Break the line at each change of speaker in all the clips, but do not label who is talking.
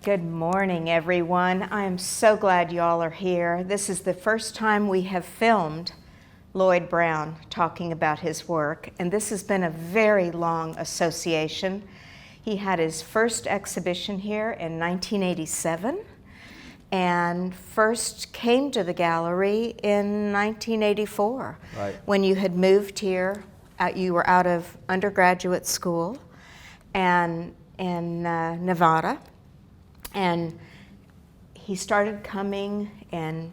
Good morning, everyone. I am so glad you all are here. This is the first time we have filmed Lloyd Brown talking about his work, and this has been a very long association. He had his first exhibition here in 1987 and first came to the gallery in 1984.
Right.
When you had moved here. You were out of undergraduate school and in Nevada. And he started coming, and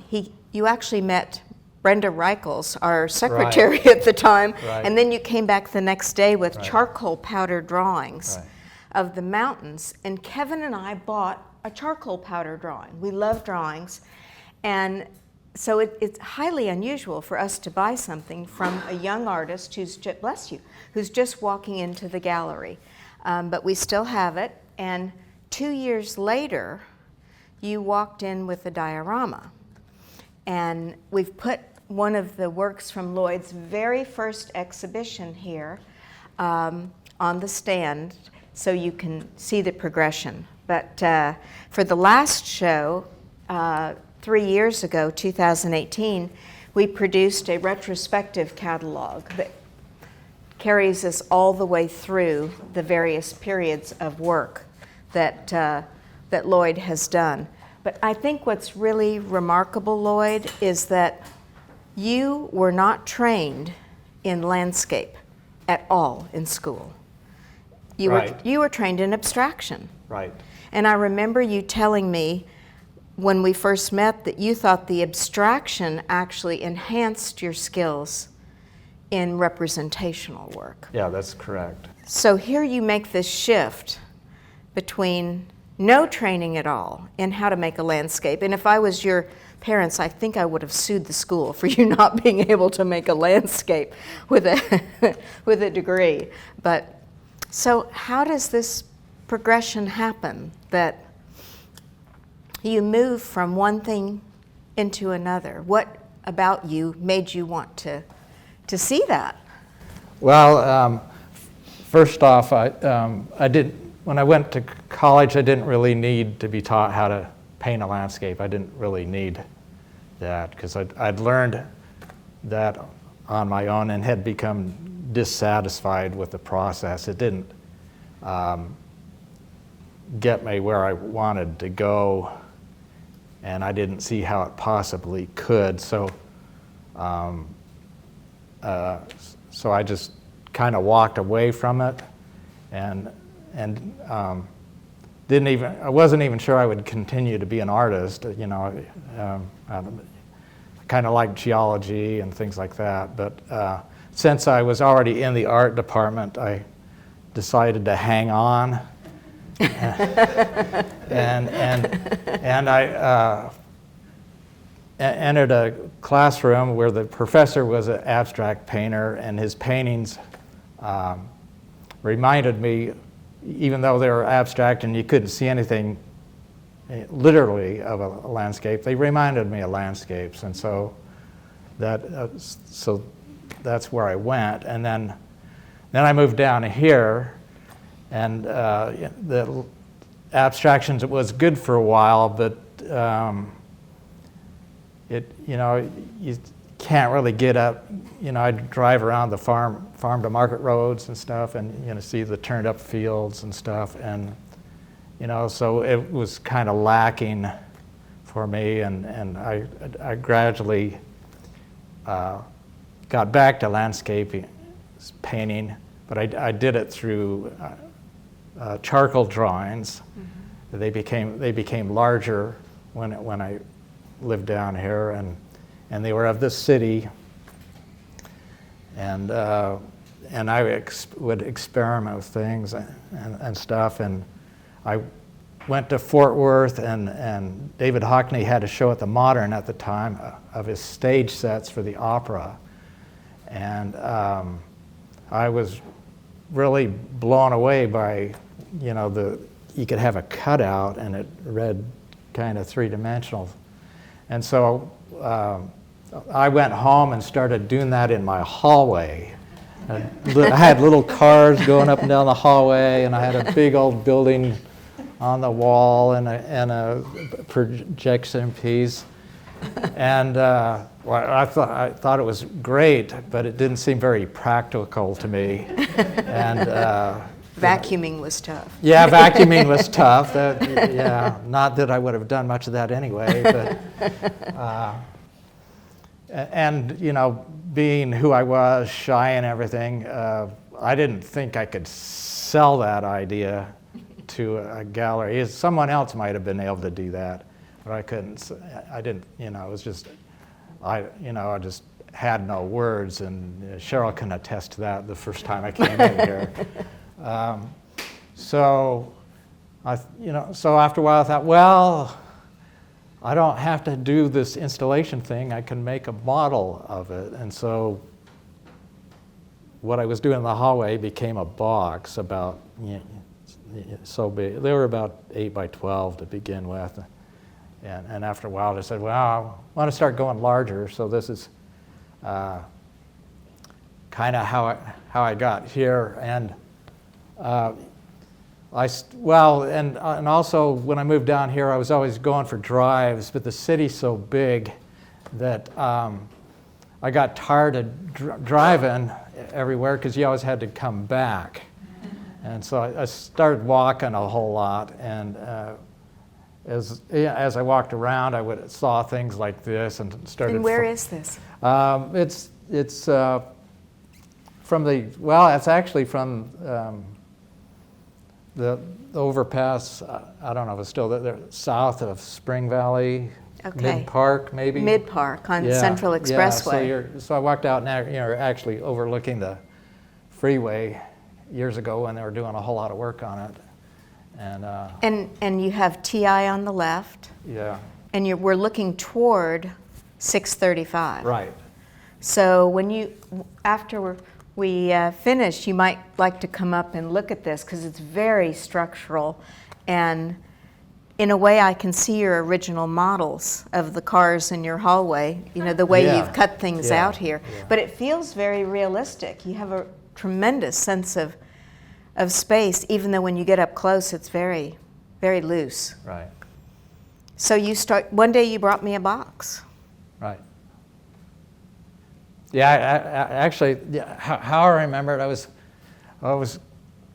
you actually met Brenda Reichels, our secretary at the time, and then you came back the next day with charcoal powder drawings of the mountains. And Kevin and I bought a charcoal powder drawing. We love drawings, and so it's highly unusual for us to buy something from a young artist who's just, bless you, who's just walking into the gallery. But we still have it. And 2 years later, you walked in with a diorama. And we've put one of the works from Lloyd's very first exhibition here on the stand so you can see the progression. But for the last show, 3 years ago, 2018, we produced a retrospective catalog that carries us all the way through the various periods of work that Lloyd has done. But I think what's really remarkable, Lloyd, is that you were not trained in landscape at all in school. You were trained in abstraction.
Right.
And I remember you telling me when we first met that you thought the abstraction actually enhanced your skills in representational work.
Yeah, that's correct.
So here you make this shift between no training at all in how to make a landscape. And if I was your parents, I think I would have sued the school for you not being able to make a landscape with a degree. But so how does this progression happen that you move from one thing into another? What about you made you want to see that?
Well, first off, when I went to college, I didn't really need to be taught how to paint a landscape. I didn't really need that because I'd learned that on my own and had become dissatisfied with the process. It didn't get me where I wanted to go, and I didn't see how it possibly could. So I just kind of walked away from it, and I wasn't even sure I would continue to be an artist. You know, I kind of liked geology and things like that. But since I was already in the art department, I decided to hang on. and I entered a classroom where the professor was an abstract painter, and his paintings reminded me, even though they were abstract and you couldn't see anything literally of a landscape, they reminded me of landscapes. And so that's where I went. And then I moved down here, and the abstractions, it was good for a while, but you can't really get up. I'd drive around the farm to market roads and stuff, and see the turned up fields and stuff, and so it was kind of lacking for me, and I gradually got back to landscape painting, but I did it through charcoal drawings. Mm-hmm. They became larger when I lived down here, and they were of this city, and I would experiment with things and stuff, and I went to Fort Worth, and David Hockney had a show at the Modern at the time of his stage sets for the opera, and I was really blown away by, you could have a cutout and it read kind of three-dimensional. And so I went home and started doing that in my hallway. I had little cars going up and down the hallway, and I had a big old building on the wall and a projection piece. And well, I thought it was great, but it didn't seem very practical to me. And
vacuuming was tough.
Yeah, vacuuming was tough. Yeah, not that I would have done much of that anyway. But and you know, being who I was, shy and everything, I didn't think I could sell that idea to a gallery. Someone else might have been able to do that, but I couldn't. I didn't. You know, it was just I just had no words, and Cheryl can attest to that. The first time I came in here, so after a while I thought, well, I don't have to do this installation thing. I can make a model of it, and so what I was doing in the hallway became a box about so big. They were about 8 by 12 to begin with. And after a while, I said, well, I want to start going larger. So this is kind of how I got here. And and also when I moved down here, I was always going for drives, but the city's so big that I got tired of driving everywhere because you always had to come back. And so I started walking a whole lot, and as I walked around, I saw things like this and started.
And where is this?
It's from it's actually from the overpass. I don't know if it's still there, south of Spring Valley.
Okay.
Mid Park, maybe.
Mid Park on Central Expressway.
Yeah, so I walked out and you're actually overlooking the freeway years ago when they were doing a whole lot of work on it. And
you have TI on the left.
Yeah.
And we're looking toward 635.
Right.
So after we finish, you might like to come up and look at this because it's very structural, and in a way I can see your original models of the cars in your hallway, you know, the way you've cut things out here. Yeah. But it feels very realistic. You have a tremendous sense of space, even though when you get up close, it's very, very loose.
Right.
So one day you brought me a box.
Right. Yeah, I actually, how I remember it, I was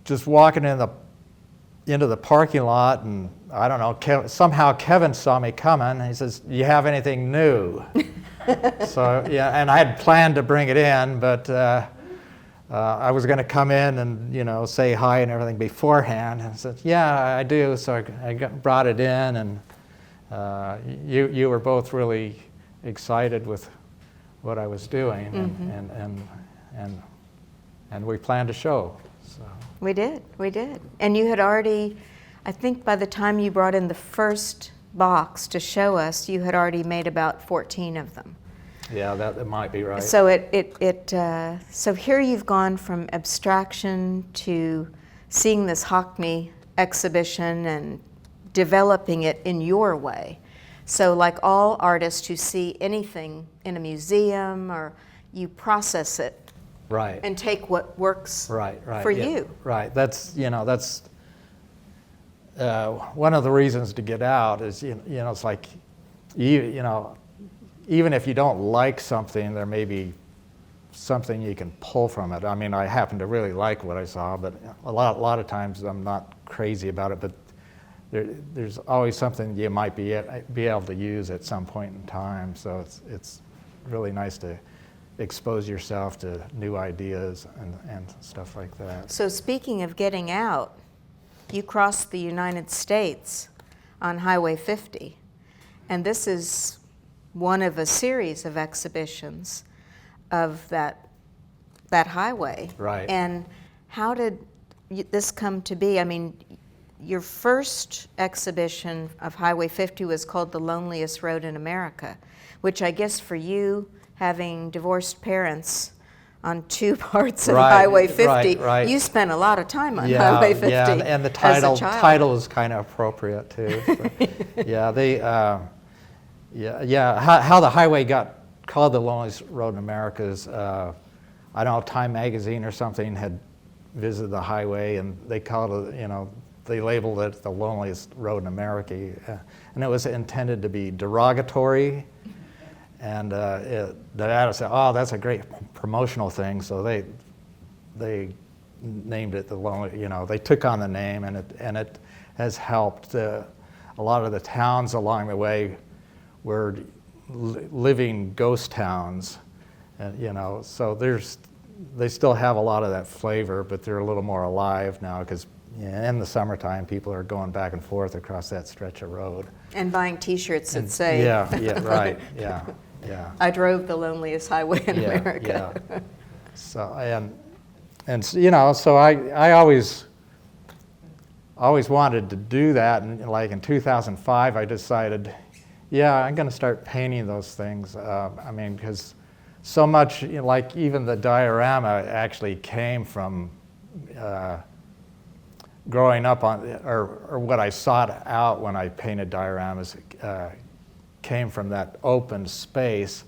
just walking into the parking lot, and I don't know, somehow Kevin saw me coming, and he says, "Do you have anything new?" So, yeah, and I had planned to bring it in, but I was going to come in and, say hi and everything beforehand, and I said, "Yeah, I do." So I brought it in, and you were both really excited with what I was doing, and we planned to show. So.
We did. And you had already, I think by the time you brought in the first box to show us, you had already made about 14 of them.
Yeah, that might be right.
So so here you've gone from abstraction to seeing this Hockney exhibition and developing it in your way. So like all artists who see anything in a museum, or you process it.
Right.
And take what works for you.
Right. That's one of the reasons to get out is it's like even if you don't like something, there may be something you can pull from it. I mean, I happen to really like what I saw, but a lot of times I'm not crazy about it. But there's always something you might be able to use at some point in time. So it's really nice to expose yourself to new ideas and stuff like that.
So speaking of getting out, you crossed the United States on Highway 50, and this is one of a series of exhibitions of that highway.
Right.
And how did this come to be? I mean, your first exhibition of Highway 50 was called The Loneliest Road in America, which I guess for you, having divorced parents on two parts of Highway 50, you spent a lot on Highway 50.
Yeah, and the title is kind of appropriate too. How the highway got called the loneliest road in America is, I don't know, Time magazine or something had visited the highway, and they called it, they labeled it the loneliest road in America, and it was intended to be derogatory. And the editor said, "Oh, that's a great promotional thing." So they named it the lonely. You know, they took on the name, and it has helped. A lot of the towns along the way were living ghost towns, and you know, so they still have a lot of that flavor, but they're a little more alive now because in the summertime, people are going back and forth across that stretch of road.
And buying T-shirts that say,
yeah, right, yeah.
I drove the loneliest highway in America.
Yeah. So and you know, so I always wanted to do that, and like in 2005, I decided, yeah, I'm going to start painting those things. I mean, because so much, you know, like even the diorama actually came from growing up on, or what I sought out when I painted dioramas came from that open space,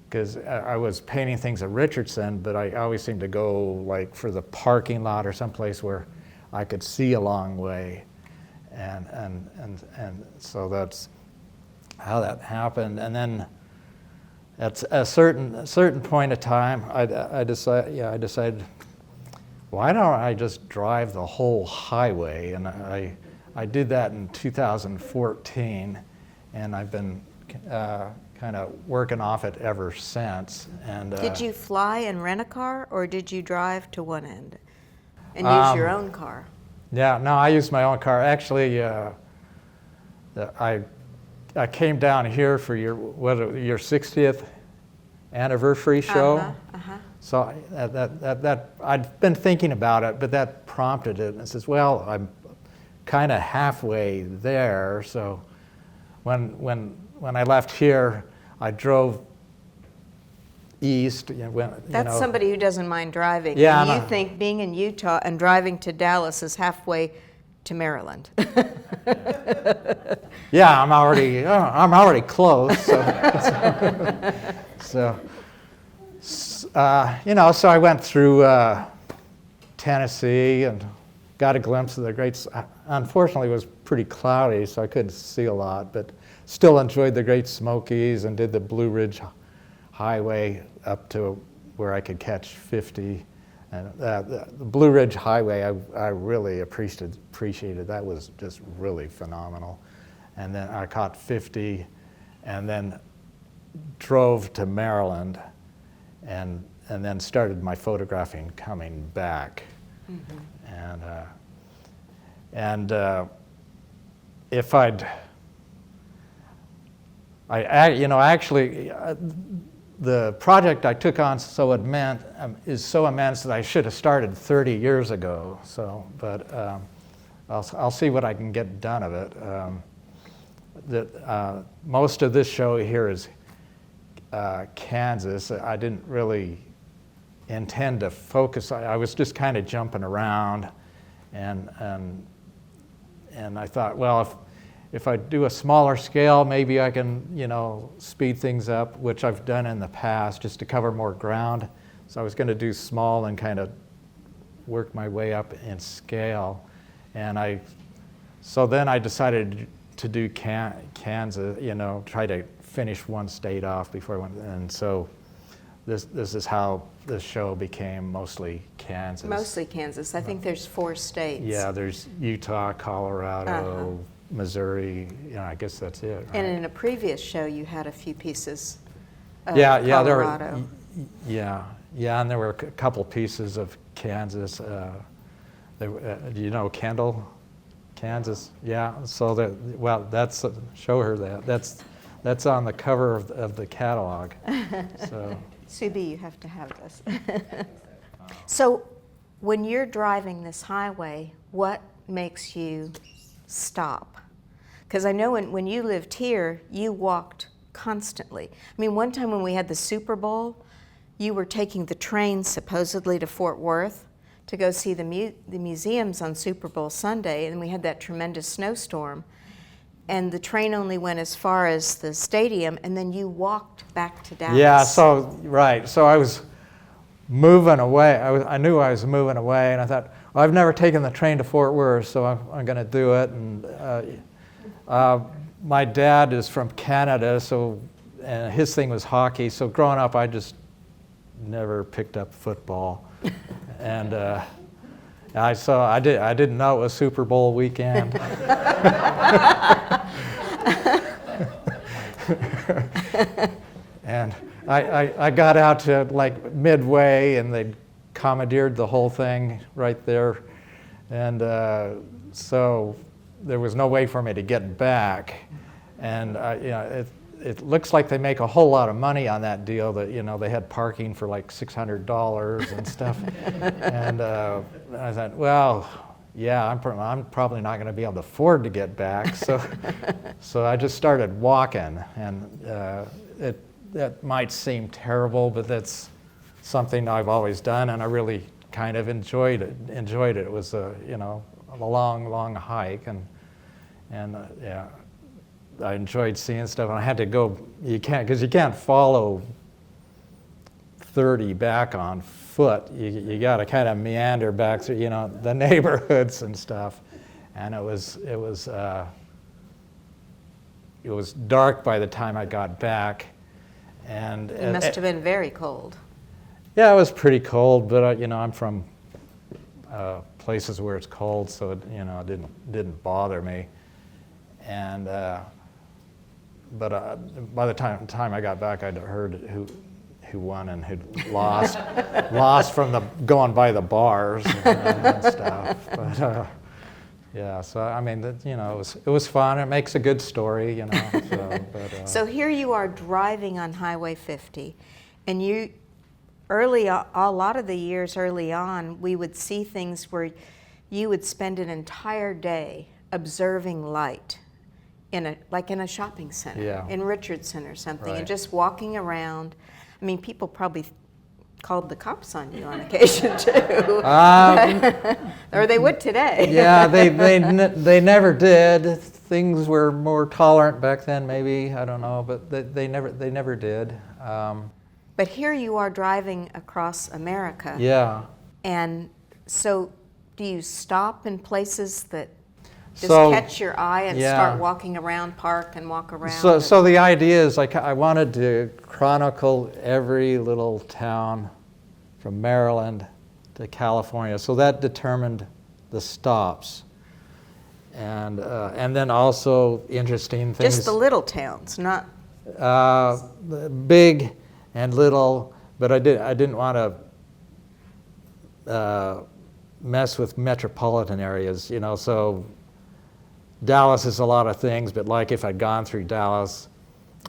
because I was painting things at Richardson, but I always seemed to go like for the parking lot or someplace where I could see a long way, and so that's how that happened. And then at a certain point of time, I decided, why don't I just drive the whole highway? And I did that in 2014, and I've been kind of working off it ever since. And
did you fly and rent a car, or did you drive to one end and use your own car?
Yeah, no, I used my own car. Actually, I came down here for your 60th anniversary show. So that I'd been thinking about it, but that prompted it. And it says, well, I'm kind of halfway there. So when I left here, I drove east.
That's somebody who doesn't mind driving.
Yeah,
and you think being in Utah and driving to Dallas is halfway to Maryland.
Yeah, I'm already close. So so I went through Tennessee and got a glimpse of the great. Unfortunately, it was pretty cloudy, so I couldn't see a lot, but still enjoyed the Great Smokies and did the Blue Ridge Highway up to where I could catch 50. And the Blue Ridge Highway, I really appreciated. That was just really phenomenal. And then I caught 50, and then drove to Maryland, and then started my photographing coming back. Mm-hmm. And if the project I took on is so immense that I should have started 30 years ago. So, but I'll see what I can get done of it. Most of this show here is Kansas. I didn't really intend to focus. I was just kind of jumping around, and I thought, well, if I do a smaller scale, maybe I can, speed things up, which I've done in the past, just to cover more ground. So I was going to do small and kind of work my way up in scale, so then I decided to do Kansas, try to finish one state off before I went, and so this is how the show became mostly Kansas.
Mostly Kansas. I think there's 4 states.
Yeah, there's Utah, Colorado, Missouri. I guess that's it. Right?
And in a previous show, you had a few pieces of
Colorado.
And
there were a couple pieces of Kansas. Do you know Kendall, Kansas? Yeah. So that's show her that. That's on the cover of the catalog. So.
Subi, you have to have this. So when you're driving this highway, what makes you stop? Because I know when you lived here, you walked constantly. I mean, one time when we had the Super Bowl, you were taking the train supposedly to Fort Worth to go see the museums on Super Bowl Sunday, and we had that tremendous snowstorm. And the train only went as far as the stadium, and then you walked back to Dallas.
Yeah, so I was moving away. I knew I was moving away, and I thought, I've never taken the train to Fort Worth, so I'm going to do it. And my dad is from Canada, and his thing was hockey. So growing up, I just never picked up football, and I didn't know it was Super Bowl weekend. And I got out to like midway, and they commandeered the whole thing right there, and so there was no way for me to get back. And it looks like they make a whole lot of money on that deal. That they had parking for like $600 and stuff. And I thought, well, yeah, I'm probably not going to be able to afford to get back. So I just started walking, and that might seem terrible, but that's something I've always done, and I really kind of enjoyed it. It was a long hike, and yeah, I enjoyed seeing stuff. And I had to go. You can't follow 30 back on foot. You got to kind of meander back through the neighborhoods and stuff. And it was dark by the time I got back, and
it must have been very cold.
Yeah, it was pretty cold, but I'm from places where it's cold, so it didn't bother me. And but by the time I got back, I'd heard who won and who lost, from the going by the bars and stuff. But yeah, so I mean, it was fun. It makes a good story,
So here you are driving on Highway 50, and a lot of the years early on, we would see things where you would spend an entire day observing light in a shopping center, in Richardson or something,
right.
And just walking around. I mean, people probably called the cops on you on occasion too, or they would today.
Yeah, they never did. Things were more tolerant back then, maybe, I don't know, but they never did.
But here you are driving across America.
Yeah.
And so do you stop in places that just catch your eye and start walking around, park and walk around?
So the idea is I wanted to chronicle every little town from Maryland to California. So that determined the stops. And then also interesting things.
Just the little towns, not...
Big and little, but I didn't want to mess with metropolitan areas, so Dallas is a lot of things, but like if I'd gone through Dallas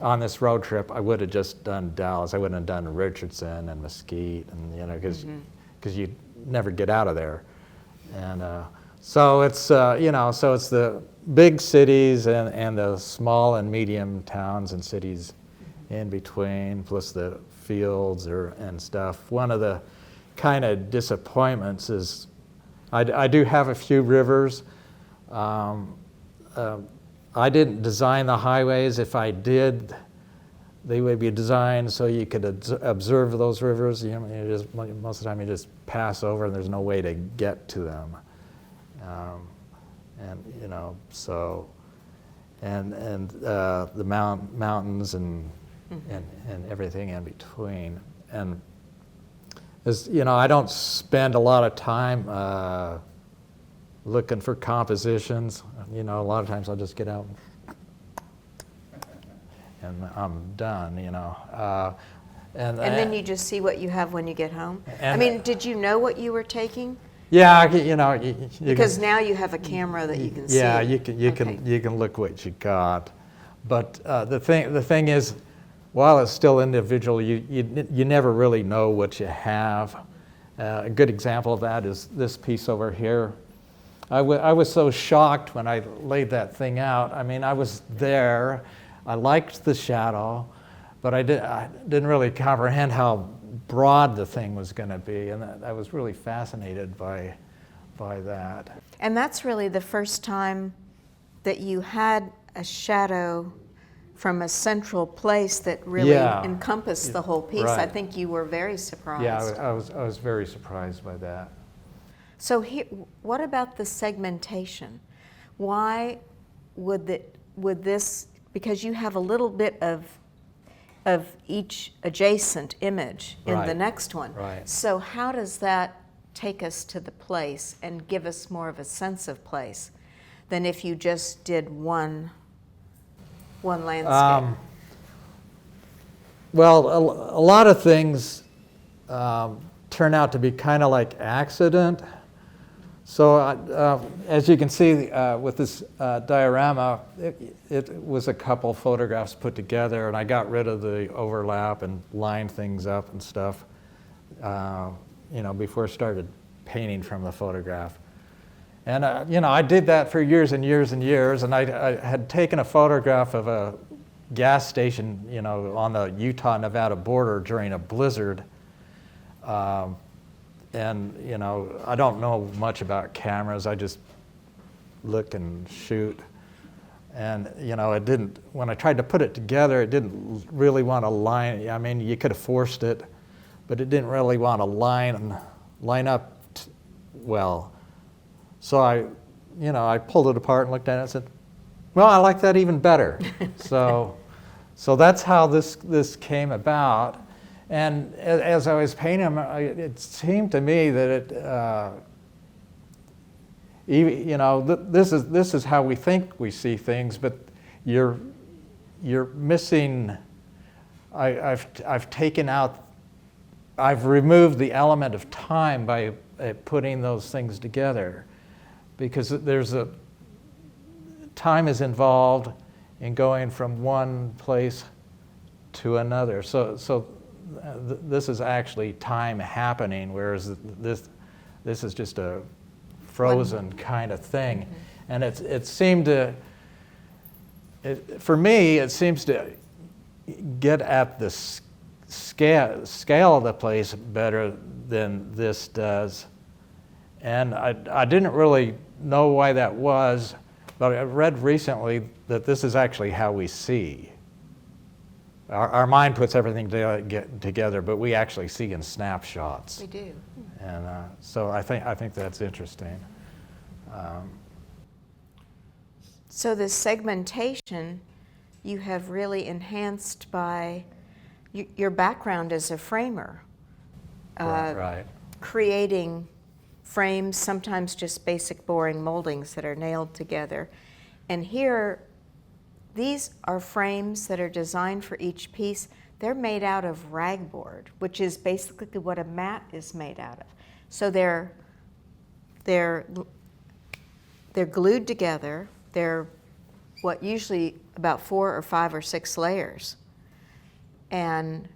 on this road trip, I would have just done Dallas. I wouldn't have done Richardson and Mesquite, and because you never get out of there. And so it's it's the big cities and the small and medium towns and cities in between, plus the fields and stuff. One of the kind of disappointments is I do have a few rivers. I didn't design the highways. If I did, they would be designed so you could observe those rivers. Most of the time you just pass over and there's no way to get to them. And the mountains and everything in between. And I don't spend a lot of time looking for compositions. A lot of times I'll just get out and I'm done. And
then you just see what you have when you get home. I mean, did you know what you were taking?
Yeah,
because now you have a camera that you can see.
Yeah, you can look what you got. But the thing is, while it's still individual, you never really know what you have. A good example of that is this piece over here. I was so shocked when I laid that thing out. I mean, I was there. I liked the shadow, but I didn't really comprehend how broad the thing was going to be, and I was really fascinated by that.
And that's really the first time that you had a shadow from a central place that really encompassed the whole piece.
Right.
I think you were very surprised.
Yeah, I was very surprised by that.
So here, what about the segmentation? Why would this, because you have a little bit of each adjacent image in the
Right.
next one.
Right.
So how does that take us to the place and give us more of a sense of place than if you just did one landscape?
Well, a lot of things turn out to be kind of like accident. So as you can see with this diorama, it was a couple photographs put together, and I got rid of the overlap and lined things up and stuff, before I started painting from the photograph. And I did that for years and years and years, and I had taken a photograph of a gas station, on the Utah-Nevada border during a blizzard. And I don't know much about cameras. I just look and shoot. And it didn't, when I tried to put it together, it didn't really want to line. I mean, you could have forced it, but it didn't really want to line up well. So I pulled it apart and looked at it and said, well, I like that even better. So that's how this came about. And as I was painting them, it seemed to me that this is how we think we see things, but you're missing. I've taken out. I've removed the element of time by putting those things together, because time is involved in going from one place to another. So this is actually time happening, whereas this is just a frozen kind of thing. Mm-hmm. And it seemed to, for me, it seems to get at the scale of the place better than this does. And I didn't really know why that was, but I read recently that this is actually how we see. Our mind puts everything together, but we actually see in snapshots.
We do.
And so I think that's interesting.
So this segmentation you have really enhanced by your background as a framer.
Right.
Creating frames, sometimes just basic boring moldings that are nailed together. And here, these are frames that are designed for each piece. They're made out of ragboard, which is basically what a mat is made out of. So they're glued together. They're usually about 4 or 5 or 6 layers. And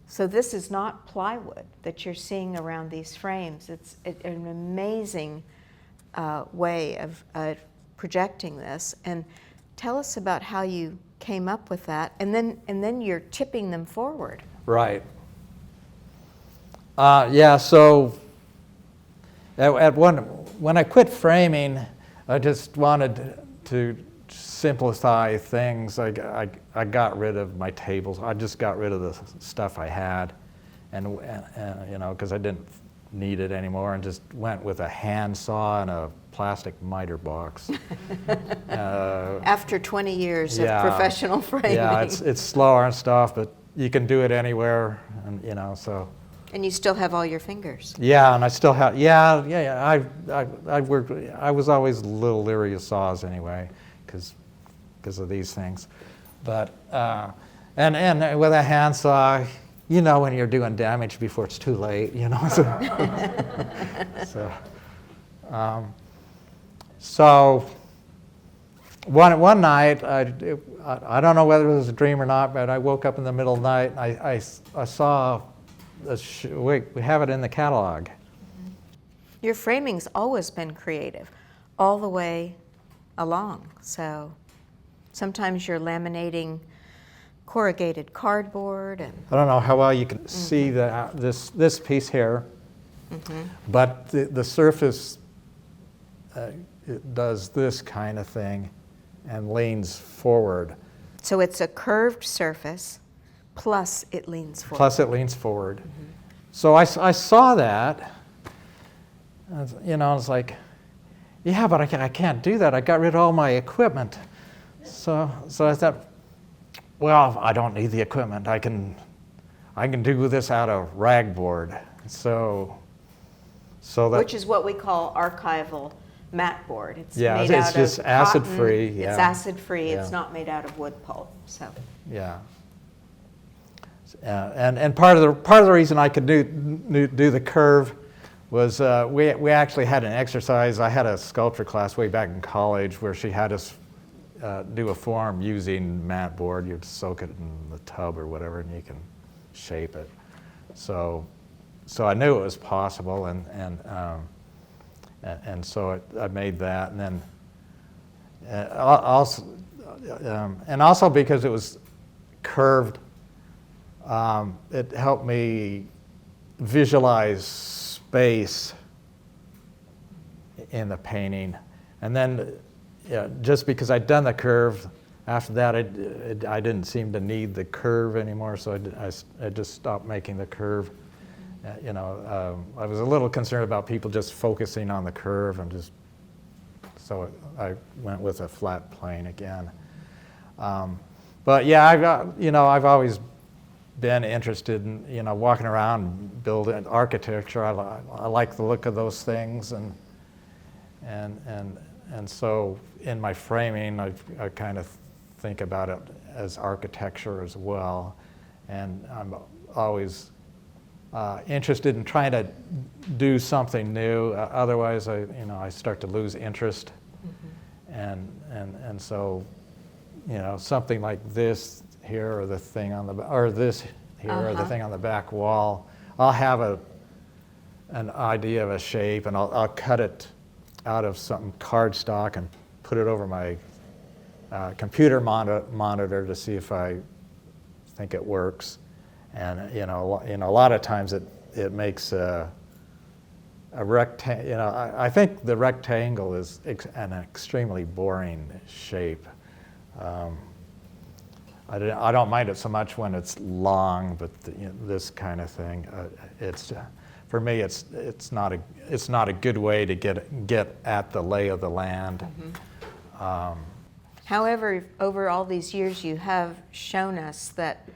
so this is not plywood that you're seeing around these frames. It's an amazing way of projecting this. And tell us about how you came up with that, and then you're tipping them forward.
Right. So when I quit framing, I just wanted to simplify things. I got rid of my tables. I just got rid of the stuff I had, and because I didn't need it anymore, and just went with a hand-saw and a plastic miter box.
After 20 years of professional framing.
Yeah, it's slower and stuff, but you can do it anywhere, and so.
And you still have all your fingers.
Yeah, and I still have. Yeah. I worked. I was always a little leery of saws anyway, because of these things, but and with a handsaw, when you're doing damage before it's too late, So one night, I don't know whether it was a dream or not, but I woke up in the middle of the night. I saw we have it in the catalog.
Your framing's always been creative, all the way along. So sometimes you're laminating corrugated cardboard, and
I don't know how well you can see this piece here, but the surface it does this kind of thing and leans forward.
So it's a curved surface, plus it leans forward.
So I saw that, You know, it's like, yeah, but I can't do that. I got rid of all my equipment. So I thought, well, I don't need the equipment. I can do this out of ragboard. So that,
Which is what we call archival mat board. It's
yeah,
made
it's
out
just
of
acid-free.
cotton.
Yeah.
It's acid-free.
Yeah.
It's not made out of wood pulp. So.
Yeah. And part of the reason I could do the curve was we actually had an exercise. I had a sculpture class way back in college where she had us do a form using mat board. You'd soak it in the tub or whatever, and you can shape it. So I knew it was possible, and so I made that, and then also because it was curved, it helped me visualize space in the painting, and then just because I'd done the curve, after that I didn't seem to need the curve anymore, so I just stopped making the curve. I was a little concerned about people just focusing on the curve, and so I went with a flat plane again. But yeah, I've always been interested in walking around, building architecture. I like the look of those things, and so in my framing, I kind of think about it as architecture as well, and I'm always interested in trying to do something new. Otherwise, I start to lose interest, and so something like this here, or the thing on the or this here, or the thing on the back wall, I'll have an idea of a shape, and I'll cut it out of some cardstock and put it over my computer monitor to see if I think it works. And a lot of times it makes a rectangle. I think the rectangle is an extremely boring shape. I don't mind it so much when it's long, but this kind of thing, for me it's not a good way to get at the lay of the land.
However, over all these years, you have shown us that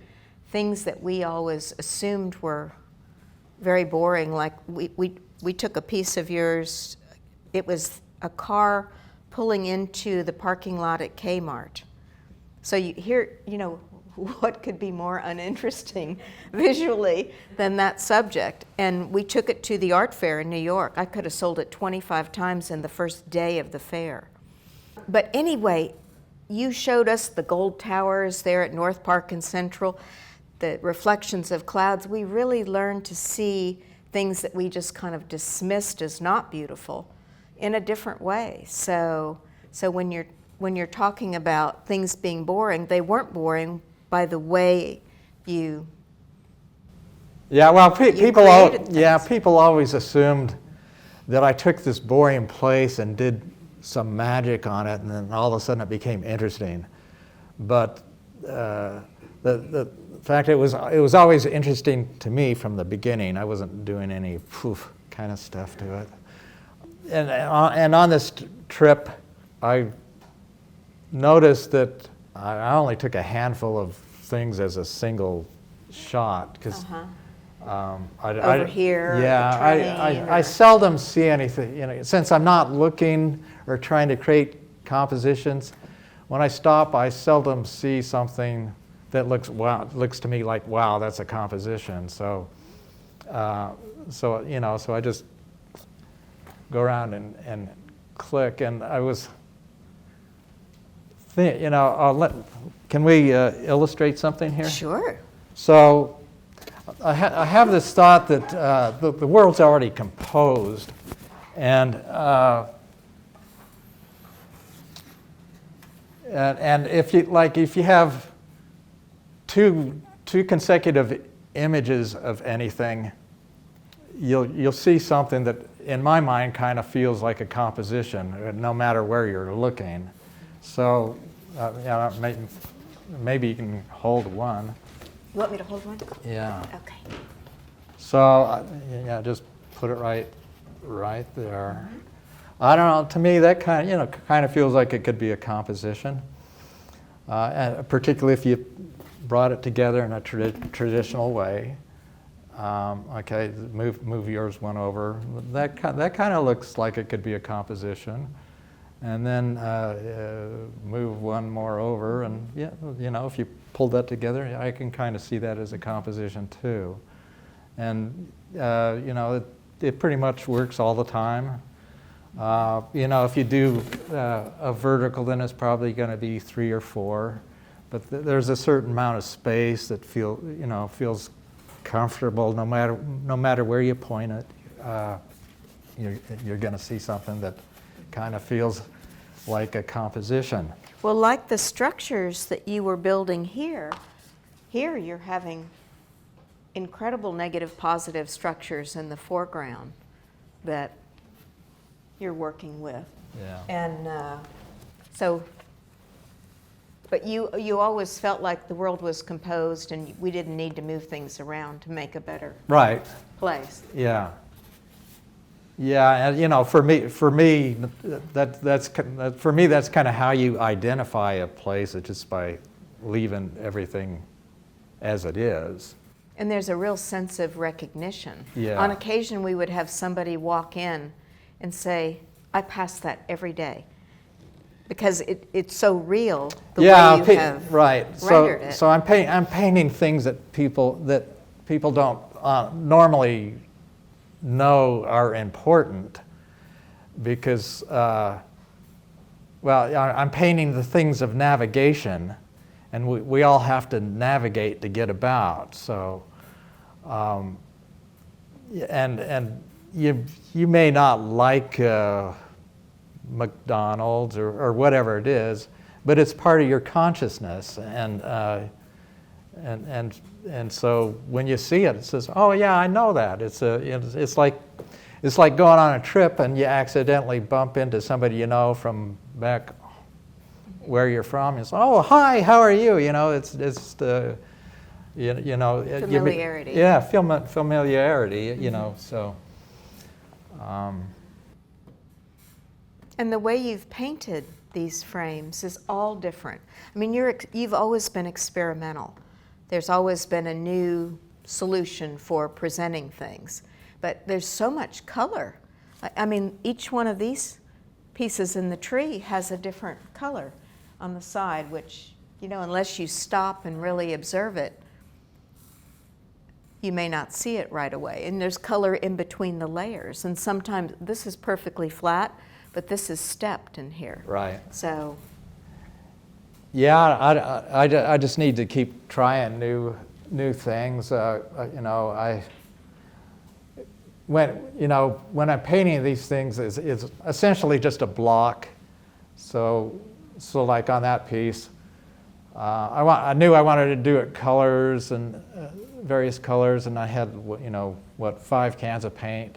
things that we always assumed were very boring, like we took a piece of yours. It was a car pulling into the parking lot at Kmart. So what could be more uninteresting visually than that subject? And we took it to the art fair in New York. I could have sold it 25 times in the first day of the fair. But anyway, you showed us the gold towers there at North Park and Central, the reflections of clouds. We really learned to see things that we just kind of dismissed as not beautiful in a different way. So when you're talking about things being boring, they weren't boring by the way you.
Yeah, well, people always assumed that I took this boring place and did some magic on it, and then all of a sudden it became interesting. But the fact it was always interesting to me from the beginning. I wasn't doing any poof kind of stuff to it. And on this trip, I noticed that I only took a handful of things as a single shot because
over here.
Yeah, I seldom see anything. Since I'm not looking or trying to create compositions, when I stop, I seldom see something that looks to me like, wow, that's a composition. So I just go around and click, and I was. Can we illustrate something here?
Sure.
So I have this thought that the world's already composed, and if you have two consecutive images of anything, you'll see something that in my mind kind of feels like a composition, no matter where you're looking. So maybe you can hold one.
You want me to hold one?
Yeah.
Okay.
So just put it right right there. I don't know. To me, that kind of feels like it could be a composition, and particularly if you brought it together in a traditional way. Okay, move yours one over. That kind of looks like it could be a composition, and then move one more over, and if you pull that together, I can kind of see that as a composition too. And it pretty much works all the time. If you do a vertical, then it's probably going to be 3 or 4, but there's a certain amount of space that feels comfortable no matter where you point it. You're going to see something that kind of feels like a composition.
Well, like the structures that you were building here you're having incredible negative positive structures in the foreground that you're working with.
Yeah.
And but you always felt like the world was composed and we didn't need to move things around to make a better place.
Yeah. Yeah, and for me that's kind of how you identify a place, it's just by leaving everything as it is.
And there's a real sense of recognition.
Yeah.
On occasion, we would have somebody walk in and say, I pass that every day. Because it's so real, the way you have rendered it.
So I'm painting things that people don't normally know are important, because I'm painting the things of navigation, and we all have to navigate to get about. So, and you may not like McDonald's or whatever it is, but it's part of your consciousness, and so when you see it, it says, "Oh yeah, I know that." It's like going on a trip and you accidentally bump into somebody you know from back where you're from. It's, "Oh hi, how are you?" It's the
familiarity.
Familiarity. So.
And the way you've painted these frames is all different. I mean, you've always been experimental. There's always been a new solution for presenting things. But there's so much color. I mean, each one of these pieces in the tree has a different color on the side, which, unless you stop and really observe it, you may not see it right away. And there's color in between the layers. And sometimes this is perfectly flat, but this is stepped in here.
Right.
So.
Yeah, I just need to keep trying new things. When I'm painting these things, it's essentially just a block. So like on that piece, I knew I wanted to do it colors and various colors, and I had 5 cans of paint,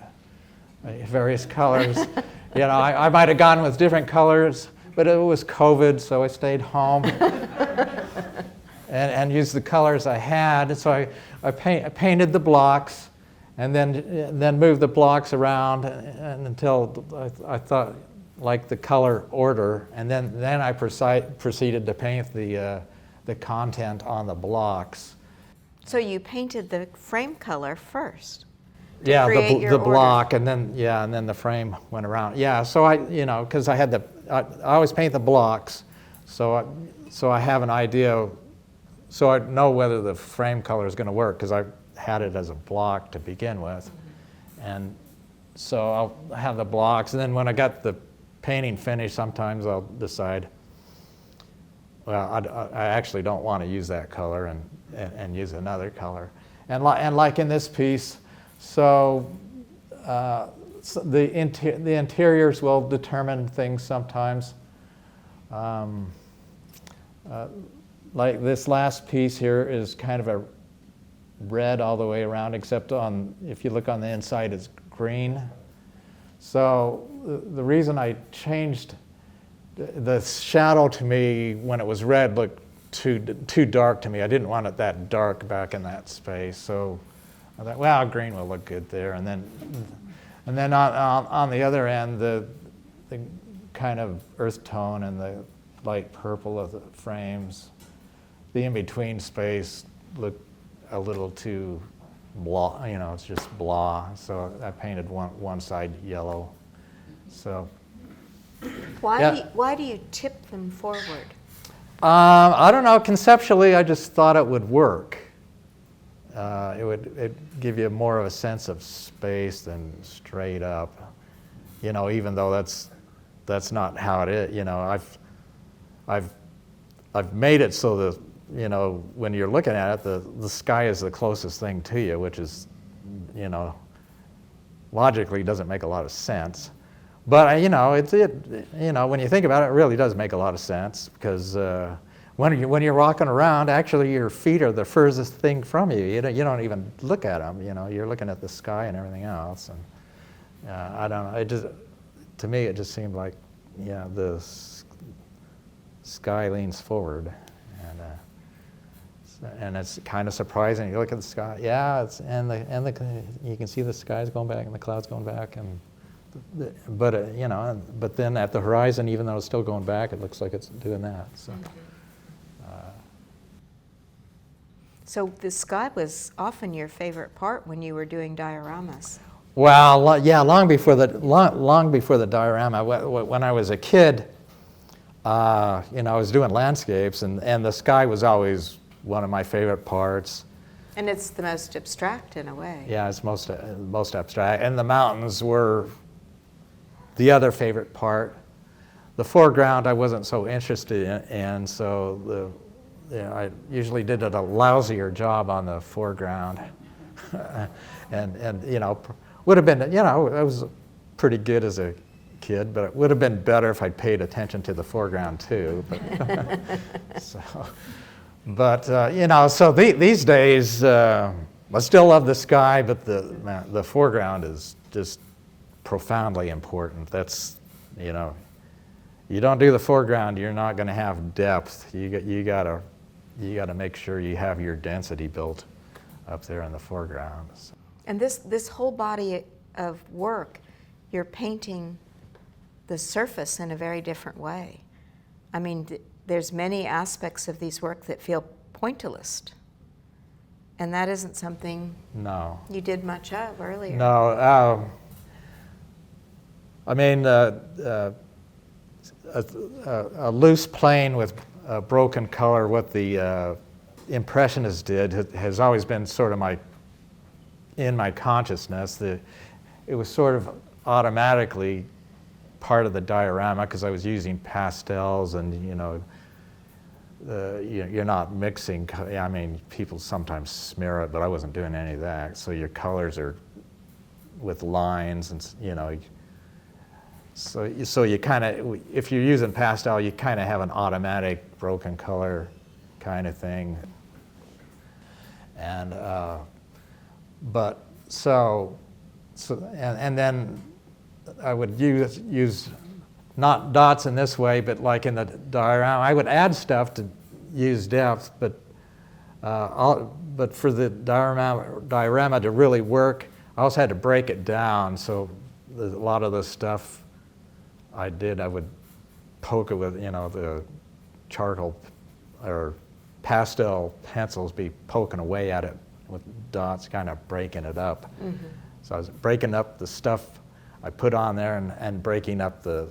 various colors. I might have gone with different colors, but it was COVID, so I stayed home and used the colors I had. And so I painted the blocks, and then moved the blocks around and until I thought like the color order, and then I proceeded to paint the content on the blocks.
So you painted the frame color first.
Yeah, the block, and then the frame went around. Yeah, so because I always paint the blocks, so I have an idea, so I know whether the frame color is going to work, because I had it as a block to begin with, and so I'll have the blocks, and then when I got the painting finished, sometimes I'll decide, well, I actually don't want to use that color and use another color, and like in this piece. So the interiors will determine things sometimes. Like this last piece here is kind of a red all the way around, except if you look on the inside, it's green. So the reason I changed the shadow, to me when it was red looked too dark to me. I didn't want it that dark back in that space. So I thought, well, green will look good there. And And then on the other end, the kind of earth tone and the light purple of the frames, the in-between space looked a little too blah, it's just blah. So I painted one side yellow. So.
Why do you tip them forward?
I don't know. Conceptually, I just thought it would work. It'd give you more of a sense of space than straight up. Even though that's not how it is. I've made it so that when you're looking at it, the sky is the closest thing to you, which is logically doesn't make a lot of sense. But when you think about it, it really does make a lot of sense because when you're walking around, actually your feet are the furthest thing from you. You don't even look at them. You're looking at the sky and everything else. And I don't know. To me, it just seemed like the sky leans forward, and it's kind of surprising. You look at the sky. Yeah, you can see the sky's going back and the clouds going back and. But then at the horizon, even though it's still going back, it looks like it's doing that. So,
So the sky was often your favorite part when you were doing dioramas.
well, yeah, long before the diorama. When I was a kid, I was doing landscapes, and the sky was always one of my favorite parts.
And it's the most abstract in a way.
Yeah, it's most abstract, and the mountains were the other favorite part. The foreground I wasn't so interested in, so I usually did a lousier job on the foreground, and would have been I was pretty good as a kid, but it would have been better if I'd paid attention to the foreground too. So these days I still love the sky, but the foreground is just profoundly important. That's you don't do the foreground, you're not going to have depth. You got to make sure you have your density built up there in the foreground. So.
And this whole body of work, you're painting the surface in a very different way. I mean, there's many aspects of these work that feel pointillist, and that isn't something you did much of earlier.
No. I mean, a loose plane with a broken color, what the Impressionists did, has always been sort of in my consciousness. It was sort of automatically part of the diorama because I was using pastels, and you're not mixing. I mean, people sometimes smear it, but I wasn't doing any of that. So your colors are with lines, and So you kind of, if you're using pastel, you kind of have an automatic broken color kind of thing. And and then I would use not dots in this way, but like in the diorama, I would add stuff to use depth, but for the diorama to really work, I also had to break it down. So a lot of the stuff I would poke it with, the charcoal or pastel pencils, be poking away at it with dots, kind of breaking it up. Mm-hmm. So I was breaking up the stuff I put on there and breaking up the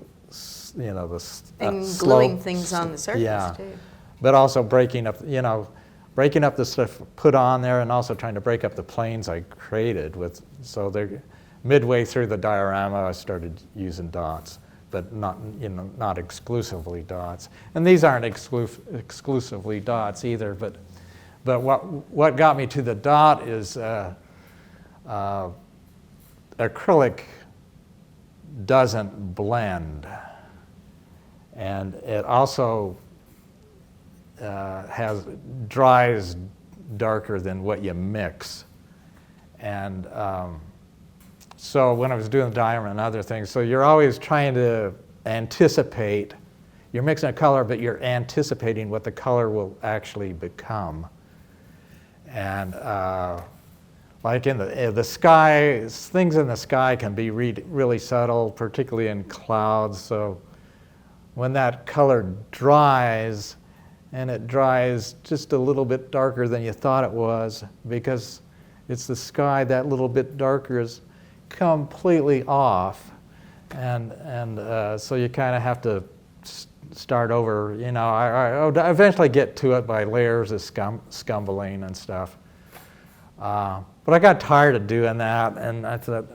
and
slope,
gluing things on the surface too.
But also breaking up the stuff put on there, and also trying to break up the planes I created with. So they're midway through the diorama, I started using dots, but not exclusively dots. And these aren't exclusively dots either. But what got me to the dot is acrylic doesn't blend, and it also dries darker than what you mix. And so when I was doing the diorama and other things, so you're always trying to anticipate. You're mixing a color, but you're anticipating what the color will actually become. And like in the sky, things in the sky can be really subtle, particularly in clouds. So when that color dries, and it dries just a little bit darker than you thought it was, because it's the sky, that little bit darker is completely off. And so you kind of have to start over. You know, I eventually get to it by layers of scumbling and stuff. But I got tired of doing that, and I thought,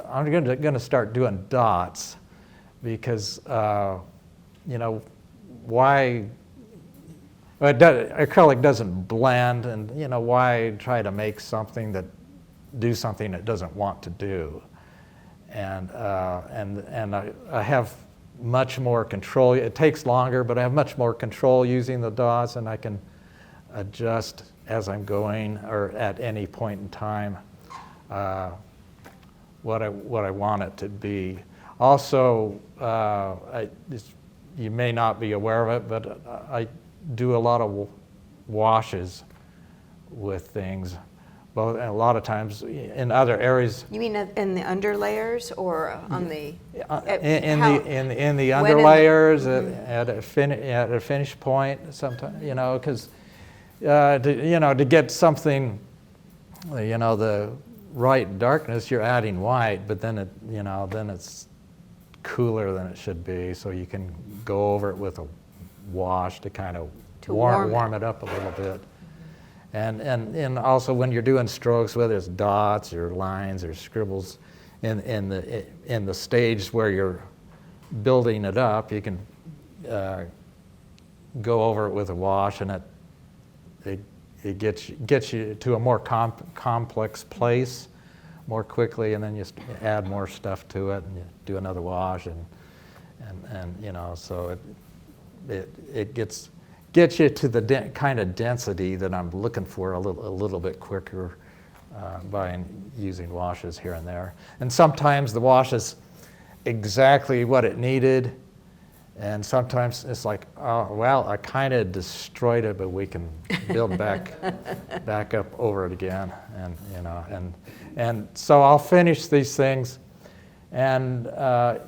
I'm going to start doing dots, because, you know, why, acrylic doesn't blend, and, you know, why try to make something do something it doesn't want to do? And I have much more control. It takes longer, but I have much more control using the dots, and I can adjust as I'm going, or at any point in time, what I want it to be. Also, you may not be aware of it, but I do a lot of washes with things. Both, and a lot of times in other areas.
You mean in the underlayers or on the?
In the underlayers at a finish point sometimes, you know, because to get something, you know, the right darkness, you're adding white, but then then it's cooler than it should be, so you can go over it with a wash to kind of warm it up a little bit. And also when you're doing strokes, whether it's dots or lines or scribbles, in the stage where you're building it up, you can go over it with a wash, and it gets you to a more complex place more quickly, and then you add more stuff to it, and you do another wash, and you know, so it gets you to the kind of density that I'm looking for a little bit quicker by using washes here and there. And sometimes the wash is exactly what it needed, and sometimes it's like, oh, well, I kind of destroyed it, but we can build back up over it again, and you know, and so I'll finish these things, and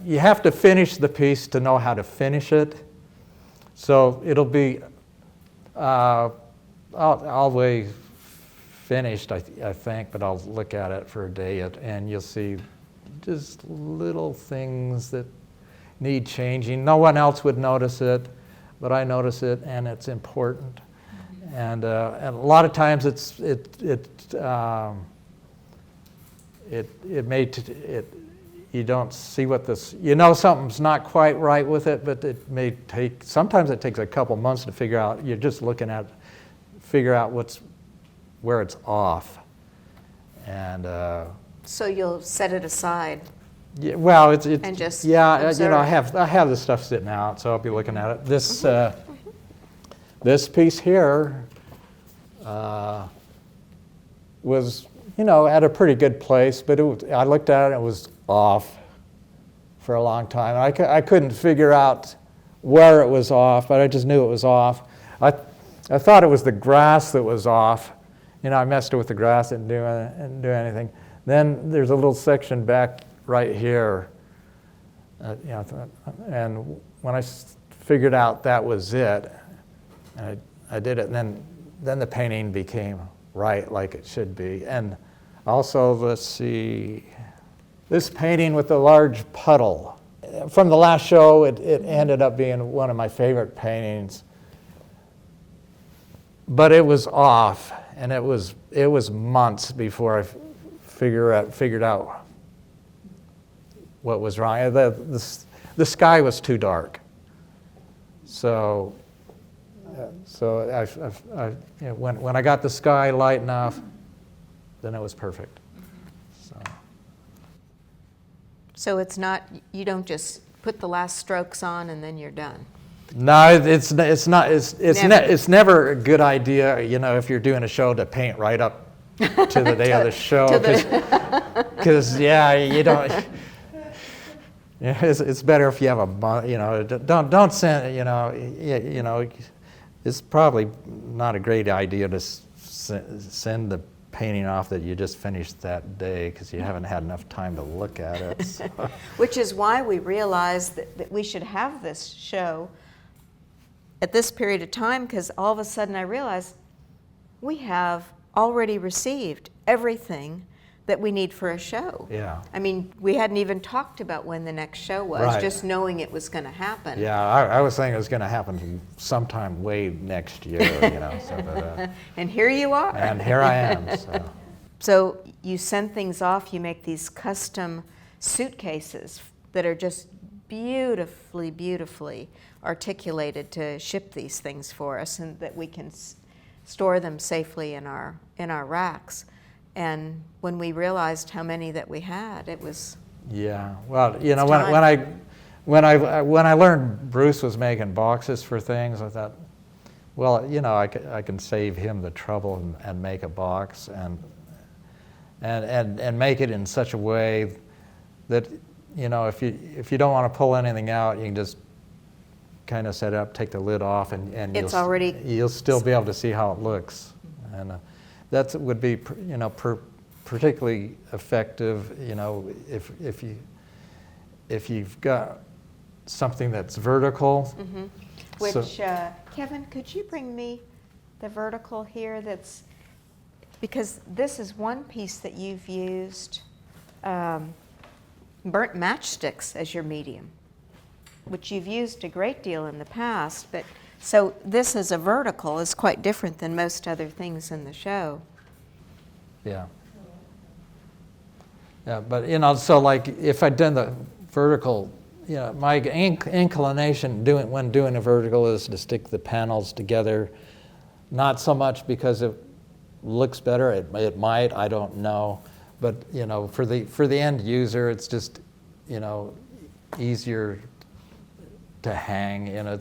you have to finish the piece to know how to finish it. So it'll be all the way finished, I think, but I'll look at it for a day, and you'll see just little things that need changing. No one else would notice it, but I notice it, and it's important. And a lot of times you don't see what this, you know, something's not quite right with it, but sometimes it takes a couple months to figure out. You're just looking at, figure out where it's off. And
so you'll set it aside.
Yeah, well,
and just
observe. You know, I have this stuff sitting out, so I'll be looking at it. This this piece here was, you know, at a pretty good place, but I looked at it, it was off for a long time. I couldn't figure out where it was off, but I just knew it was off. I thought it was the grass that was off. You know, I messed with the grass, didn't do anything. Then there's a little section back right here, you know, and when I figured out that was it, I did it, and then the painting became right, like it should be. And also, let's see, this painting with the large puddle. From the last show, it ended up being one of my favorite paintings, but it was off, and it was months before I figured out what was wrong. The sky was too dark, so when I got the sky light enough, then it was perfect.
So it's not, you don't just put the last strokes on and then you're done.
No, it's not. It's never a good idea, you know, if you're doing a show, to paint right up to the day of the show, because you don't. Yeah, it's better if you have a month, you know. Don't send, you know. It's probably not a great idea to send the painting off that you just finished that day because you haven't had enough time to look at it. So.
Which is why we realized that we should have this show at this period of time, because all of a sudden I realized we have already received everything that we need for a show.
Yeah.
I mean, we hadn't even talked about when the next show was,
Right.
just knowing it was going to happen.
Yeah, I was thinking it was going to happen sometime way next year, you know. So, but,
And here you are.
and here I am. So.
So you send things off, you make these custom suitcases that are just beautifully, beautifully articulated to ship these things for us, and that we can store them safely in our racks. And when we realized how many that we had, it was
Yeah, well, you know,
time.
when I learned Bruce was making boxes for things, I thought, well, you know, I can save him the trouble and make a box and make it in such a way that, you know, if you don't want to pull anything out, you can just kind of set it up, take the lid off, and
It's already
you'll still be able to see how it looks, and that would be, you know, particularly effective, you know, if you've got something that's vertical.
Mm-hmm. Which,
So,
Kevin, could you bring me the vertical here? That's because this is one piece that you've used burnt matchsticks as your medium, which you've used a great deal in the past. But so this as a vertical is quite different than most other things in the show.
yeah. Yeah, but you know, so like if I'd done the vertical, you know, my inclination when doing a vertical is to stick the panels together, not so much because it looks better. It might, I don't know, but you know, for the end user, it's just, you know, easier to hang. You know,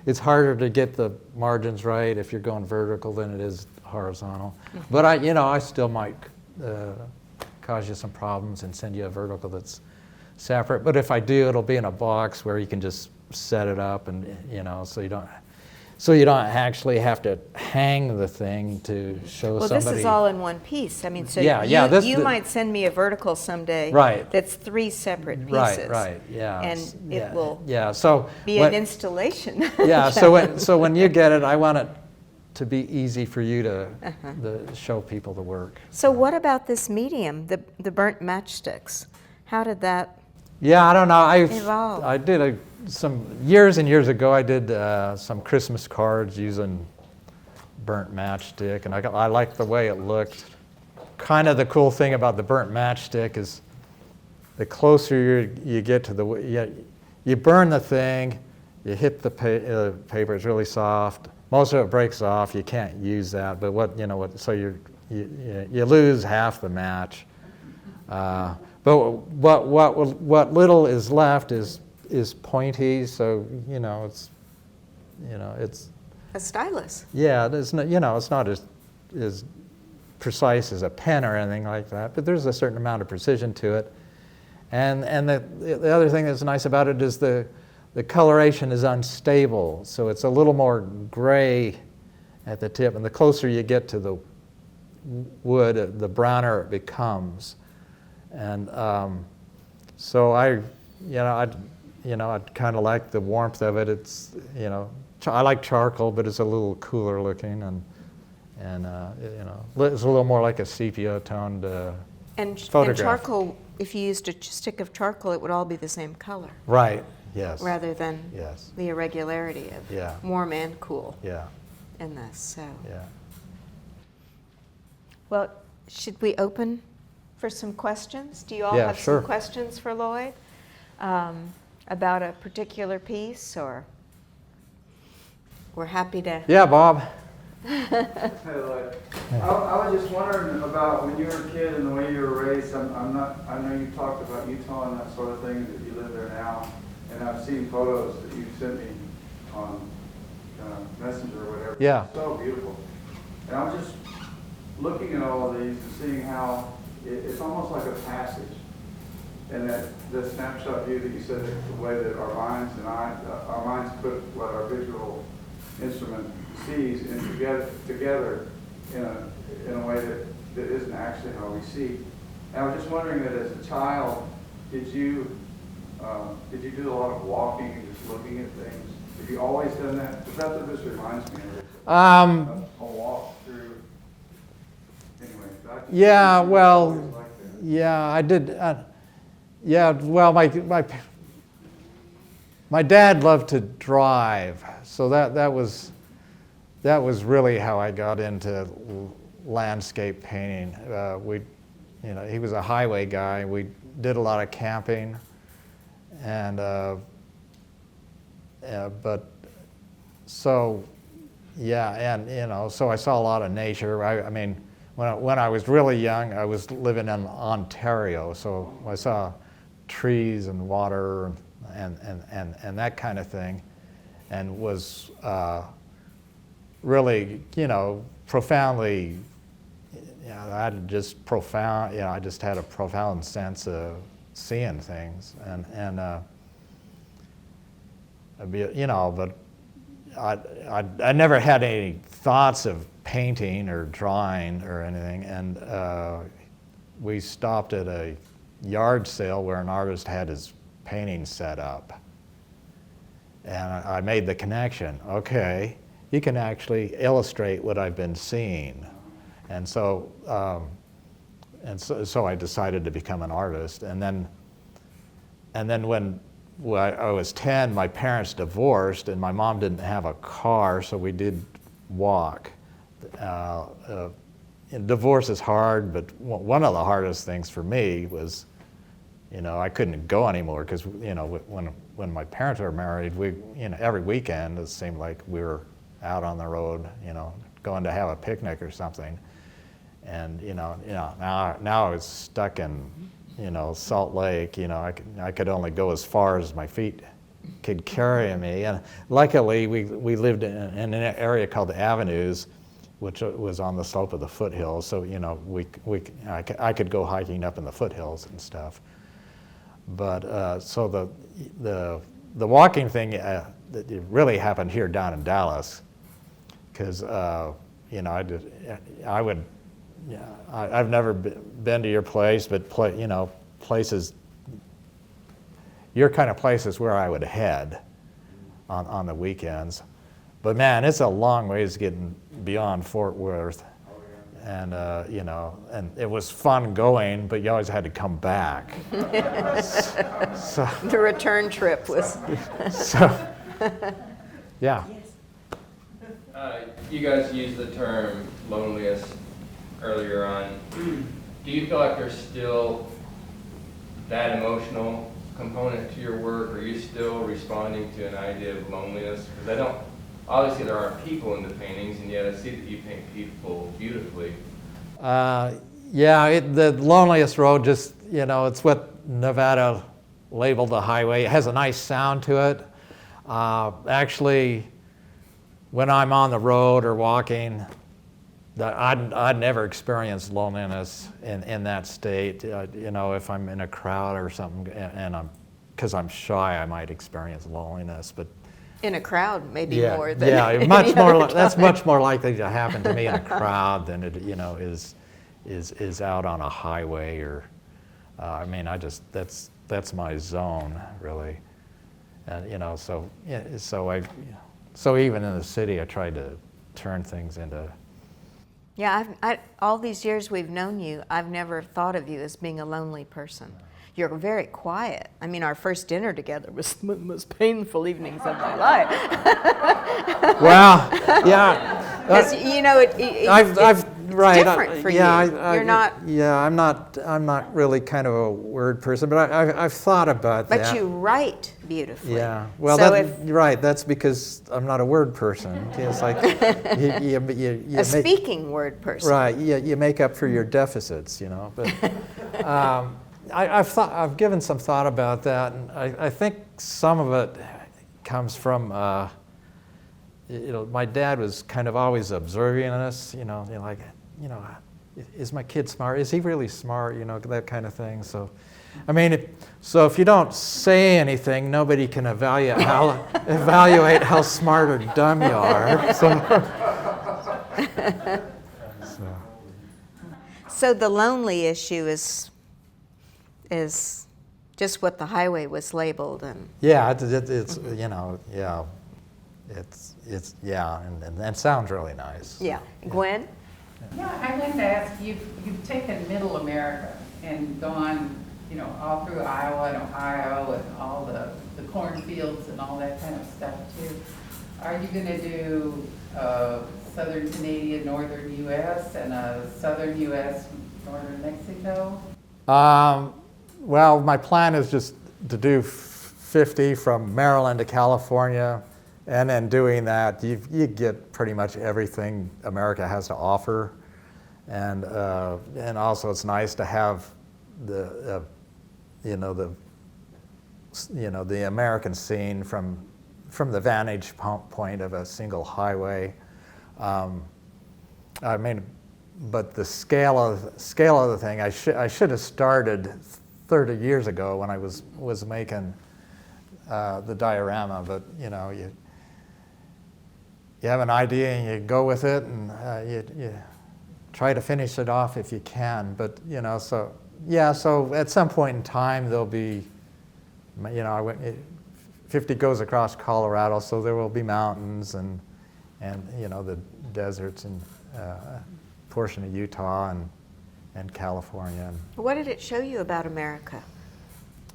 it's harder to get the margins right if you're going vertical than it is horizontal. Mm-hmm. But I still might cause you some problems and send you a vertical that's separate. But if I do, it'll be in a box where you can just set it up, and you know, so you don't actually have to hang the thing to show somebody.
Well, this is all in one piece. I mean, so you might send me a vertical someday.
Right.
That's 3 separate pieces.
Right. Yeah.
And it will
So
be an installation.
Yeah. So when you get it, I want it to be easy for you to show people the work.
So what about this medium, the burnt matchsticks? How did that
Yeah, I don't know.
evolve?
I did some years and years ago. I did some Christmas cards using burnt matchstick, and I liked the way it looked. Kind of the cool thing about the burnt matchstick is the closer you get to you burn the thing, you hit the paper. It's really soft. Most of it breaks off. You can't use that. But so you lose half the match. But what little is left is pointy. So it's
A stylus.
Yeah, it's not, it's not as precise as a pen or anything like that, but there's a certain amount of precision to it. And the other thing that's nice about it is the coloration is unstable, so it's a little more gray at the tip, and the closer you get to the wood, the browner it becomes. And so I kind of like the warmth of it. It's I like charcoal, but it's a little cooler looking, and it's a little more like a sepia toned
And
photograph.
charcoal, if you used a stick of charcoal, it would all be the same color.
Right. Yes.
Rather than
Yes.
the irregularity of warm and cool
Yeah.
in this. So,
Yeah.
well, should we open for some questions? Do you all
Yeah,
have
sure.
some questions for Lloyd about a particular piece, or we're happy to?
Yeah, Bob.
Hey, Lloyd. I was just wondering about when you were a kid and the way you were raised. I know you talked about Utah and that sort of thing, that you live there now, and I've seen photos that you sent me on Messenger or whatever.
Yeah.
So beautiful. And I was just looking at all of these and seeing how it's almost like a passage. And that the snapshot view that you said, the way that our minds put what our visual instrument sees and together in a way that that isn't actually how we see. And I was just wondering that as a child, did you do a lot of walking and just looking at things? Have you always done that? Because that's what this reminds me of. A walk through. Anyway,
Yeah, well,
always liked that.
yeah, I did. Yeah, well, my dad loved to drive, so that was really how I got into landscape painting. He was a highway guy. We did a lot of camping, and so I saw a lot of nature. I mean, when I was really young, I was living in Ontario, so I saw trees and water and that kind of thing, and was really, profoundly. I just had a profound sense of seeing things, but I never had any thoughts of painting or drawing or anything, and we stopped at a yard sale where an artist had his painting set up, and I made the connection. Okay, you can actually illustrate what I've been seeing, and so I decided to become an artist, and then when I was 10, my parents divorced, and my mom didn't have a car, so we did walk. Divorce is hard, but one of the hardest things for me was, I couldn't go anymore because, when my parents were married, every weekend it seemed like we were out on the road, going to have a picnic or something, and now I was stuck in, Salt Lake. I could only go as far as my feet could carry me, and luckily we lived in an area called the Avenues, which was on the slope of the foothills. So I could go hiking up in the foothills and stuff. But so the walking thing it really happened here down in Dallas, because I've never been to your place, but places, your kind of places where I would head on the weekends. But man, it's a long ways getting beyond Fort Worth, and and it was fun going, but you always had to come back.
The return trip was.
Yeah.
You guys used the term loneliness earlier on. Do you feel like there's still that emotional component to your work? Are you still responding to an idea of loneliness? Because obviously there aren't people in the paintings, and yet I see that you paint people beautifully.
The loneliest road, just, it's what Nevada labeled a highway. It has a nice sound to it. Actually, when I'm on the road or walking, I'd never experienced loneliness in that state. If I'm in a crowd or something, and because I'm shy, I might experience loneliness. But
In a crowd, maybe more than
much
any
more.
other time.
That's much more likely to happen to me in a crowd than it, is out on a highway or. That's my zone, really, and so even in the city, I tried to turn things into.
Yeah, all these years we've known you, I've never thought of you as being a lonely person. You're very quiet. I mean, our first dinner together was one of the most painful evenings of my life.
Well, yeah.
Because
I've right.
different for you. You're not.
Yeah, I'm not really kind of a word person, but I've thought about that.
But you write beautifully.
Yeah. Well,
so
you're right. That's because I'm not a word person. It's like you
speaking word person.
Right. You make up for your deficits, But I've given some thought about that, and I think some of it comes from. My dad was kind of always observing us. Is my kid smart? Is he really smart? That kind of thing. So, so if you don't say anything, nobody can evaluate how smart or dumb you are.
So the lonely issue is just what the highway was labeled, and
Yeah, it's you know, yeah, it's yeah, and it sounds really nice.
yeah. Gwen?
Yeah, I wanted to ask, you've taken Middle America and gone, you know, all through Iowa and Ohio and all the cornfields and all that kind of stuff too. Are you gonna do Southern Canadian, Northern US and a Southern US, Northern Mexico?
Well, my plan is just to do 50 from Maryland to California, and then doing that, you get pretty much everything America has to offer, and also it's nice to have the the American scene from the vantage point of a single highway. I mean, but the scale of the thing, I should have started 30 years ago when I was making the diorama, but you know, you have an idea and you go with it, and you try to finish it off if you can. But you know, so yeah, so at some point in time there'll be, you know, 50 goes across Colorado, so there will be mountains and you know, the deserts and portion of Utah and California.
What did it show you about America?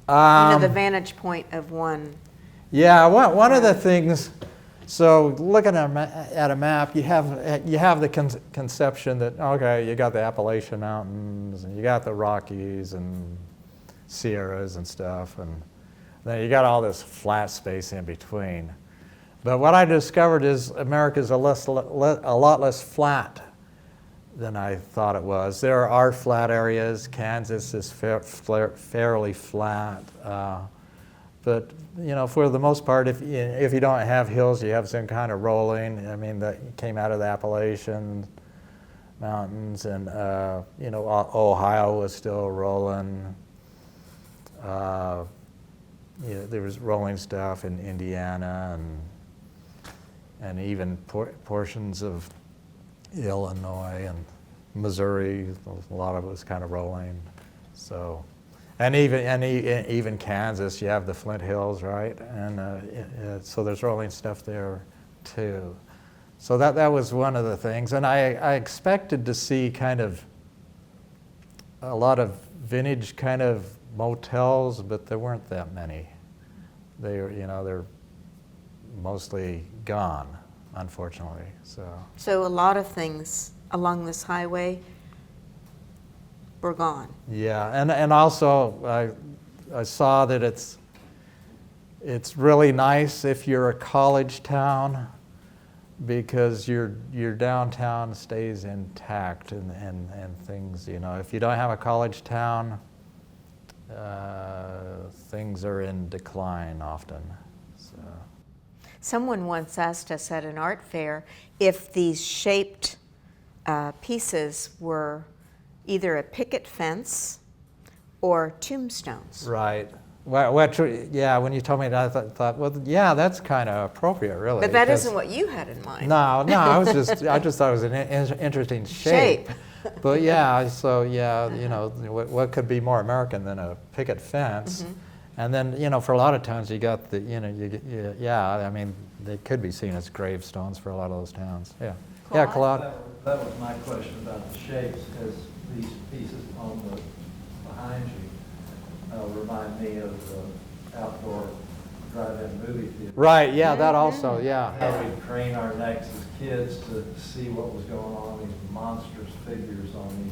You know, the vantage point of one.
Yeah, one of the things. So looking at a map, you have the conception that, okay, you got the Appalachian Mountains and you got the Rockies and Sierras and stuff, and then you got all this flat space in between. But what I discovered is America's a lot less flat than I thought it was. There are flat areas. Kansas is fairly flat. But you know, for the most part, if you don't have hills, you have some kind of rolling. I mean, that came out of the Appalachian Mountains, and you know, Ohio was still rolling. You know, there was rolling stuff in Indiana and even portions of Illinois and Missouri. A lot of it was kind of rolling. So. And even Kansas, you have the Flint Hills, right? And so there's rolling stuff there too. So that was one of the things. And I expected to see kind of a lot of vintage kind of motels, but there weren't that many. They're mostly gone, unfortunately.
So a lot of things along this highway were gone.
Yeah, and also I saw that it's really nice if you're a college town, because your downtown stays intact and things, you know. If you don't have a college town, things are in decline often. So.
Someone once asked us at an art fair if these shaped pieces were either a picket fence or tombstones.
Right. Well, yeah, when you told me that, I thought, well, yeah, that's kind of appropriate, really.
But that isn't what you had in mind.
No, I just thought it was an interesting shape. But yeah, so yeah, you know, what could be more American than a picket fence? Mm-hmm. And then, you know, for a lot of towns, you got the, you know, yeah, I mean, they could be seen as gravestones for a lot of those towns. Yeah.
Claude?
Yeah, Claude.
That was my question about the shapes, because these pieces on the behind you remind me of the outdoor drive-in movie theater.
Right, yeah, that also, yeah.
How we train our necks as kids to see what was going on, these monstrous figures on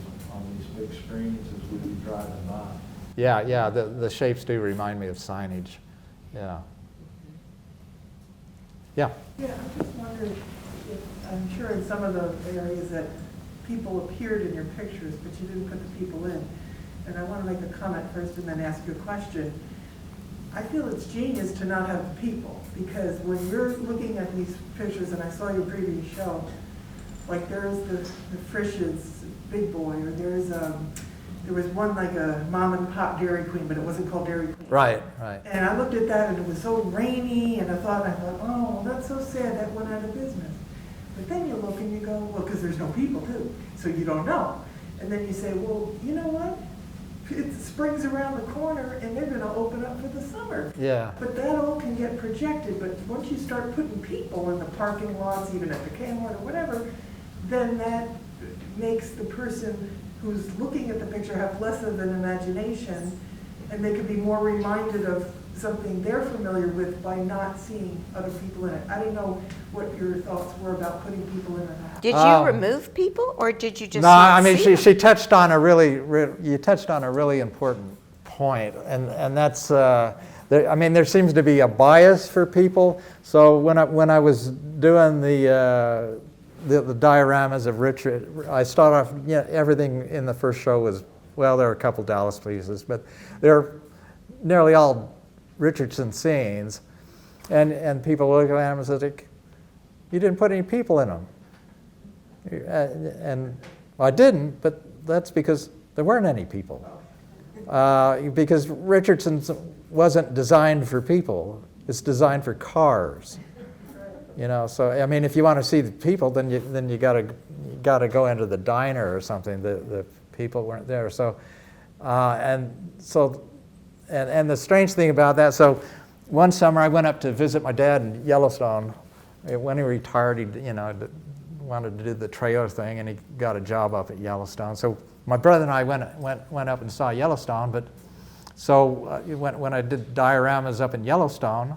these big screens as we'd be driving by.
Yeah, the shapes do remind me of signage. Yeah. Yeah.
Yeah, I just wondered if, I'm sure in some of the areas that people appeared in your pictures, but you didn't put the people in. And I want to make a comment first and then ask you a question. I feel it's genius to not have the people, because when you're looking at these pictures, and I saw your previous show, like there's the Frisch's Big Boy, or there was one like a mom and pop Dairy Queen, but it wasn't called Dairy Queen.
Right.
And I looked at that and it was so rainy, and I thought, oh, that's so sad, that went out of business. But then you look and you go, well, because there's no people too, so you don't know. And then you say, well, you know what? Spring's around the corner and they're gonna open up for the summer.
Yeah.
But that all can get projected, but once you start putting people in the parking lots, even at the Kmart or whatever, then that makes the person who's looking at the picture have less of an imagination, and they could be more reminded of something they're familiar with by not seeing other people in it. I didn't know what your thoughts were about putting people in or not.
Did you remove people, or did you just
No,
not
I mean,
see
she touched on you touched on a really important point, and that's, there seems to be a bias for people. So when I was doing the dioramas of Richard, I started off, everything in the first show was, well, there were a couple Dallas pieces, but they're nearly all Richardson scenes, and people look at them and say, you didn't put any people in them. And I didn't, but that's because there weren't any people. Because Richardson's wasn't designed for people, it's designed for cars. So I mean, if you want to see the people, then you gotta go into the diner or something. The people weren't there. So and the strange thing about that, so one summer I went up to visit my dad in Yellowstone. When he retired, he wanted to do the trailer thing, and he got a job up at Yellowstone. So my brother and I went up and saw Yellowstone. But so when I did dioramas up in Yellowstone,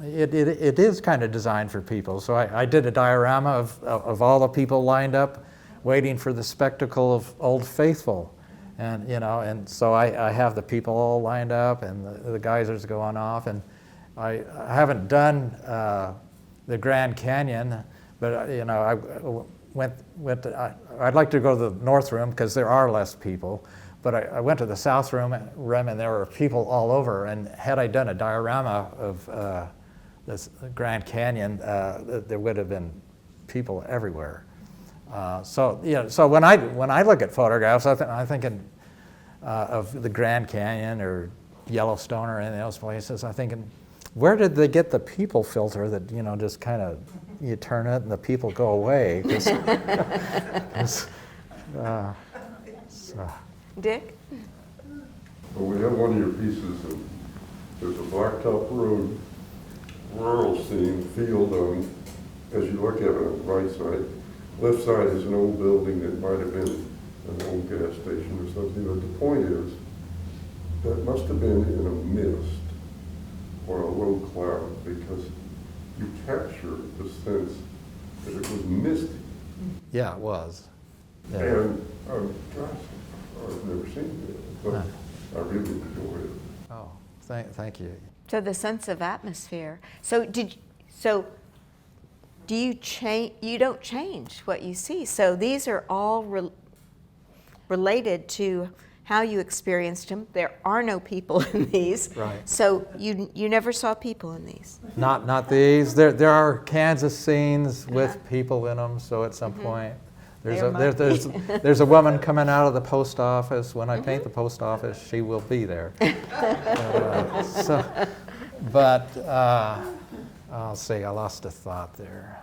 it is kind of designed for people. So I did a diorama of all the people lined up, waiting for the spectacle of Old Faithful. And and so I have the people all lined up, and the geysers going off, and I haven't done the Grand Canyon, but I went. I'd like to go to the North Room because there are less people, but I went to the South Room, and there were people all over. And had I done a diorama of this Grand Canyon, there would have been people everywhere. So when I look at photographs, I'm thinking of the Grand Canyon or Yellowstone or any of those places. I'm thinking, where did they get the people filter that just kind of you turn it and the people go away?
Dick?
Well, we have one of your pieces, and there's a blacktop road, rural scene, field on, as you look at it on the right side. Left side is an old building that might have been an old gas station or something, but the point is, that must have been in a mist or a low cloud, because you capture the sense that it was misty.
Yeah, it was. Yeah.
And, gosh, I've never seen it, but I really enjoy it.
Oh, thank you.
So the sense of atmosphere. So do you change? You don't change what you see. So these are all related to how you experienced them. There are no people in these.
Right.
So you never saw people in these.
Not these. There are Kansas scenes with people in them. So at some point, there's a woman coming out of the post office. When I paint the post office, she will be there. But I'll see. I lost a thought there.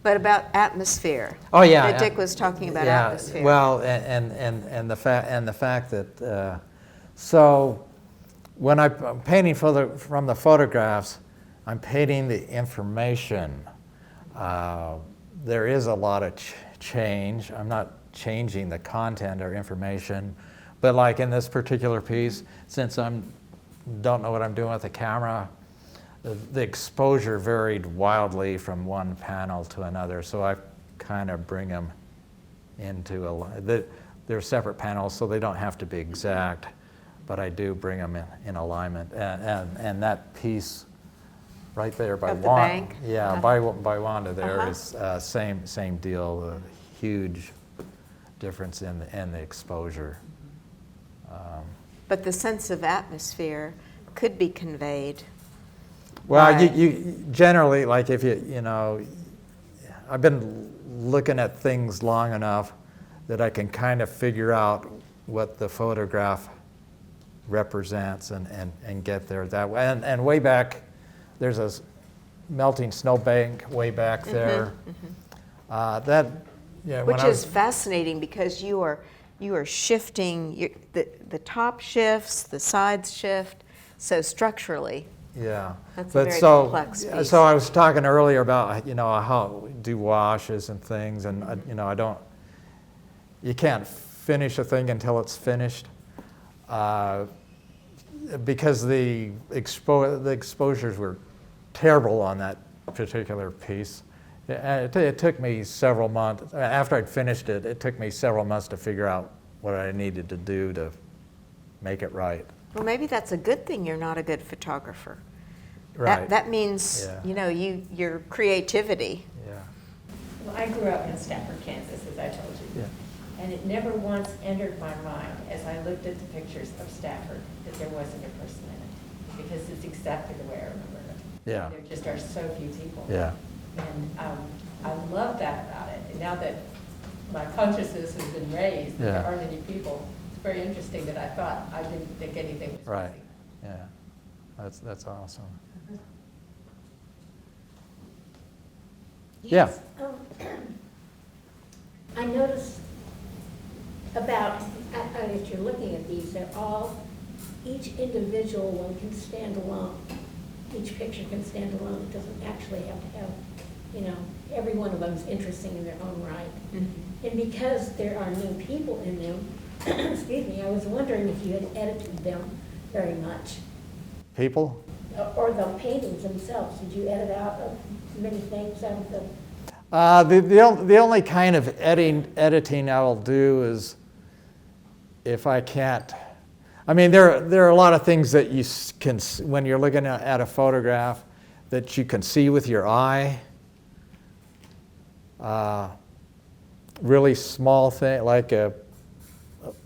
But about atmosphere.
Oh yeah.
That Dick was talking about atmosphere.
Well, and the fact that so when I'm painting from the photographs, I'm painting the information. There is a lot of change. I'm not changing the content or information, but like in this particular piece, since don't know what I'm doing with the camera, the exposure varied wildly from one panel to another, so I kind of bring them into they're separate panels, so they don't have to be exact, but I do bring them in alignment. And that piece right there by
Of the
Wanda,
bank?
yeah, by Wanda there is same deal, a huge difference in the exposure.
But the sense of atmosphere could be conveyed.
Well,
Right.
you generally, like if I've been looking at things long enough that I can kind of figure out what the photograph represents and get there that way. And way back, there's a melting snowbank way back there. That Yeah, when
Which
I
is
was-
fascinating because you are shifting, the top shifts, the sides shift, so structurally.
Yeah.
That's a
But
very
so,
complex piece.
So I was talking earlier about, how we do washes and things, and, you can't finish a thing until it's finished. Because the exposures were terrible on that particular piece. It took me several months, after I'd finished it, it took me several months to figure out what I needed to do to make it right.
Well, maybe that's a good thing you're not a good photographer.
Right.
That means,
Yeah.
your creativity.
Yeah.
Well, I grew up in Stafford, Kansas, as I told you.
Yeah.
And it never once entered my mind, as I looked at the pictures of Stafford, that there wasn't a person in it. Because it's exactly the way I remember it.
Yeah.
There just are so few people.
Yeah.
And I love that about it. And now that my consciousness has been raised,
Yeah.
there aren't any people, it's very interesting that I thought I didn't think anything was
Right.
missing.
Yeah. That's awesome. Yeah.
Yes, I noticed about, as you're looking at these, they're all, each individual one can stand alone. Each picture can stand alone. It doesn't actually have to have, every one of them is interesting in their own right.
Mm-hmm.
And because there are new people in them, excuse me, I was wondering if you had edited them very much.
People?
Or the paintings themselves. Did you edit out many things out of them?
The only kind of editing I will do is if I can't. I mean, there are a lot of things that you can, when you're looking at a photograph, that you can see with your eye. Really small thing, like a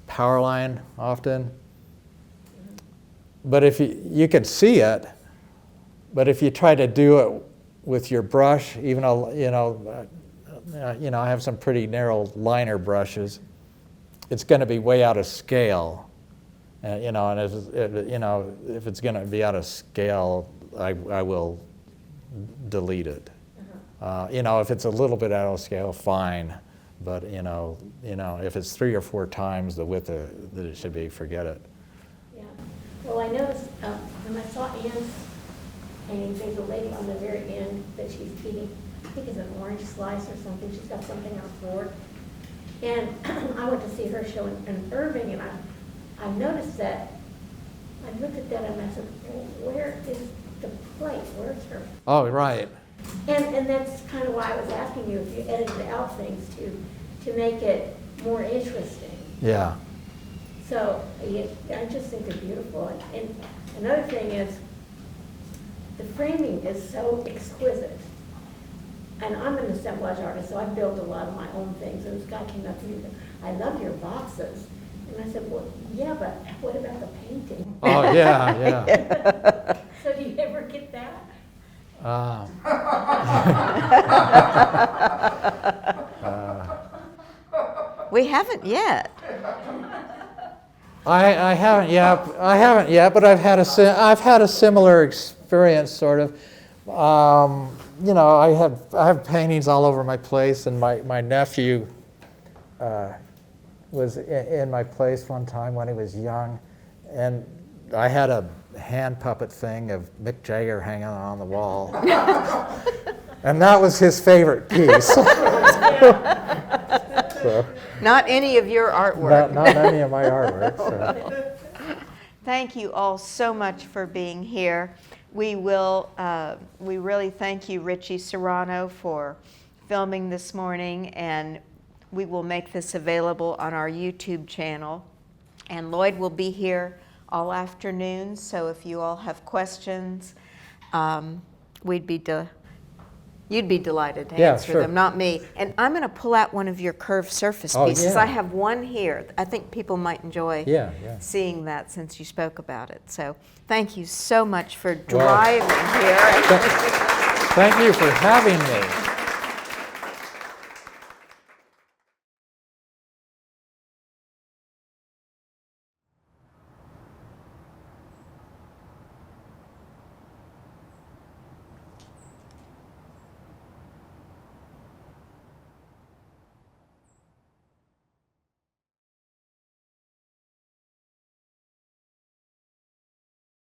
power line often. But if you can see it, but if you try to do it with your brush, even though, I have some pretty narrow liner brushes, it's going to be way out of scale. And if it's going to be out of scale, I will delete it. If it's a little bit out of scale, fine. But if it's 3 or 4 times the width that it should be, forget it.
Yeah. Well, I noticed when I saw Anne's painting, there's a lady on the very end that she's eating, I think it's an orange slice or something. She's got something on a fork. And I went to see her show in Irving, and I noticed that, I looked at that and I said, well, where is the plate? Where's her?
Oh, right.
And that's kind of why I was asking you if you edited out things to make it more interesting.
Yeah.
So I just think they're beautiful. And another thing is, the framing is so exquisite. And I'm an assemblage artist, so I build a lot of my own things. And this guy came up to me and said, I love your boxes. And I said, well, yeah, but what about the painting?
Oh, yeah.
So do you ever get that?
We haven't yet.
I haven't yet, but I've had a similar experience, sort of. I have paintings all over my place, and my nephew was in my place one time when he was young, and I had a hand puppet thing of Mick Jagger hanging on the wall, and that was his favorite piece. So,
Not any of your artwork.
not any of my artwork. So.
Thank you all so much for being here. We really thank you, Richie Serrano, for filming this morning, and we will make this available on our YouTube channel. And Lloyd will be here all afternoon, so if you all have questions, you'd be delighted to answer
sure.
them, not me. And I'm going to pull out one of your curved surface
Oh,
pieces.
yeah.
I have one here. I think people might enjoy
Yeah.
seeing that since you spoke about it. So thank you so much for driving here.
Thank you for having me.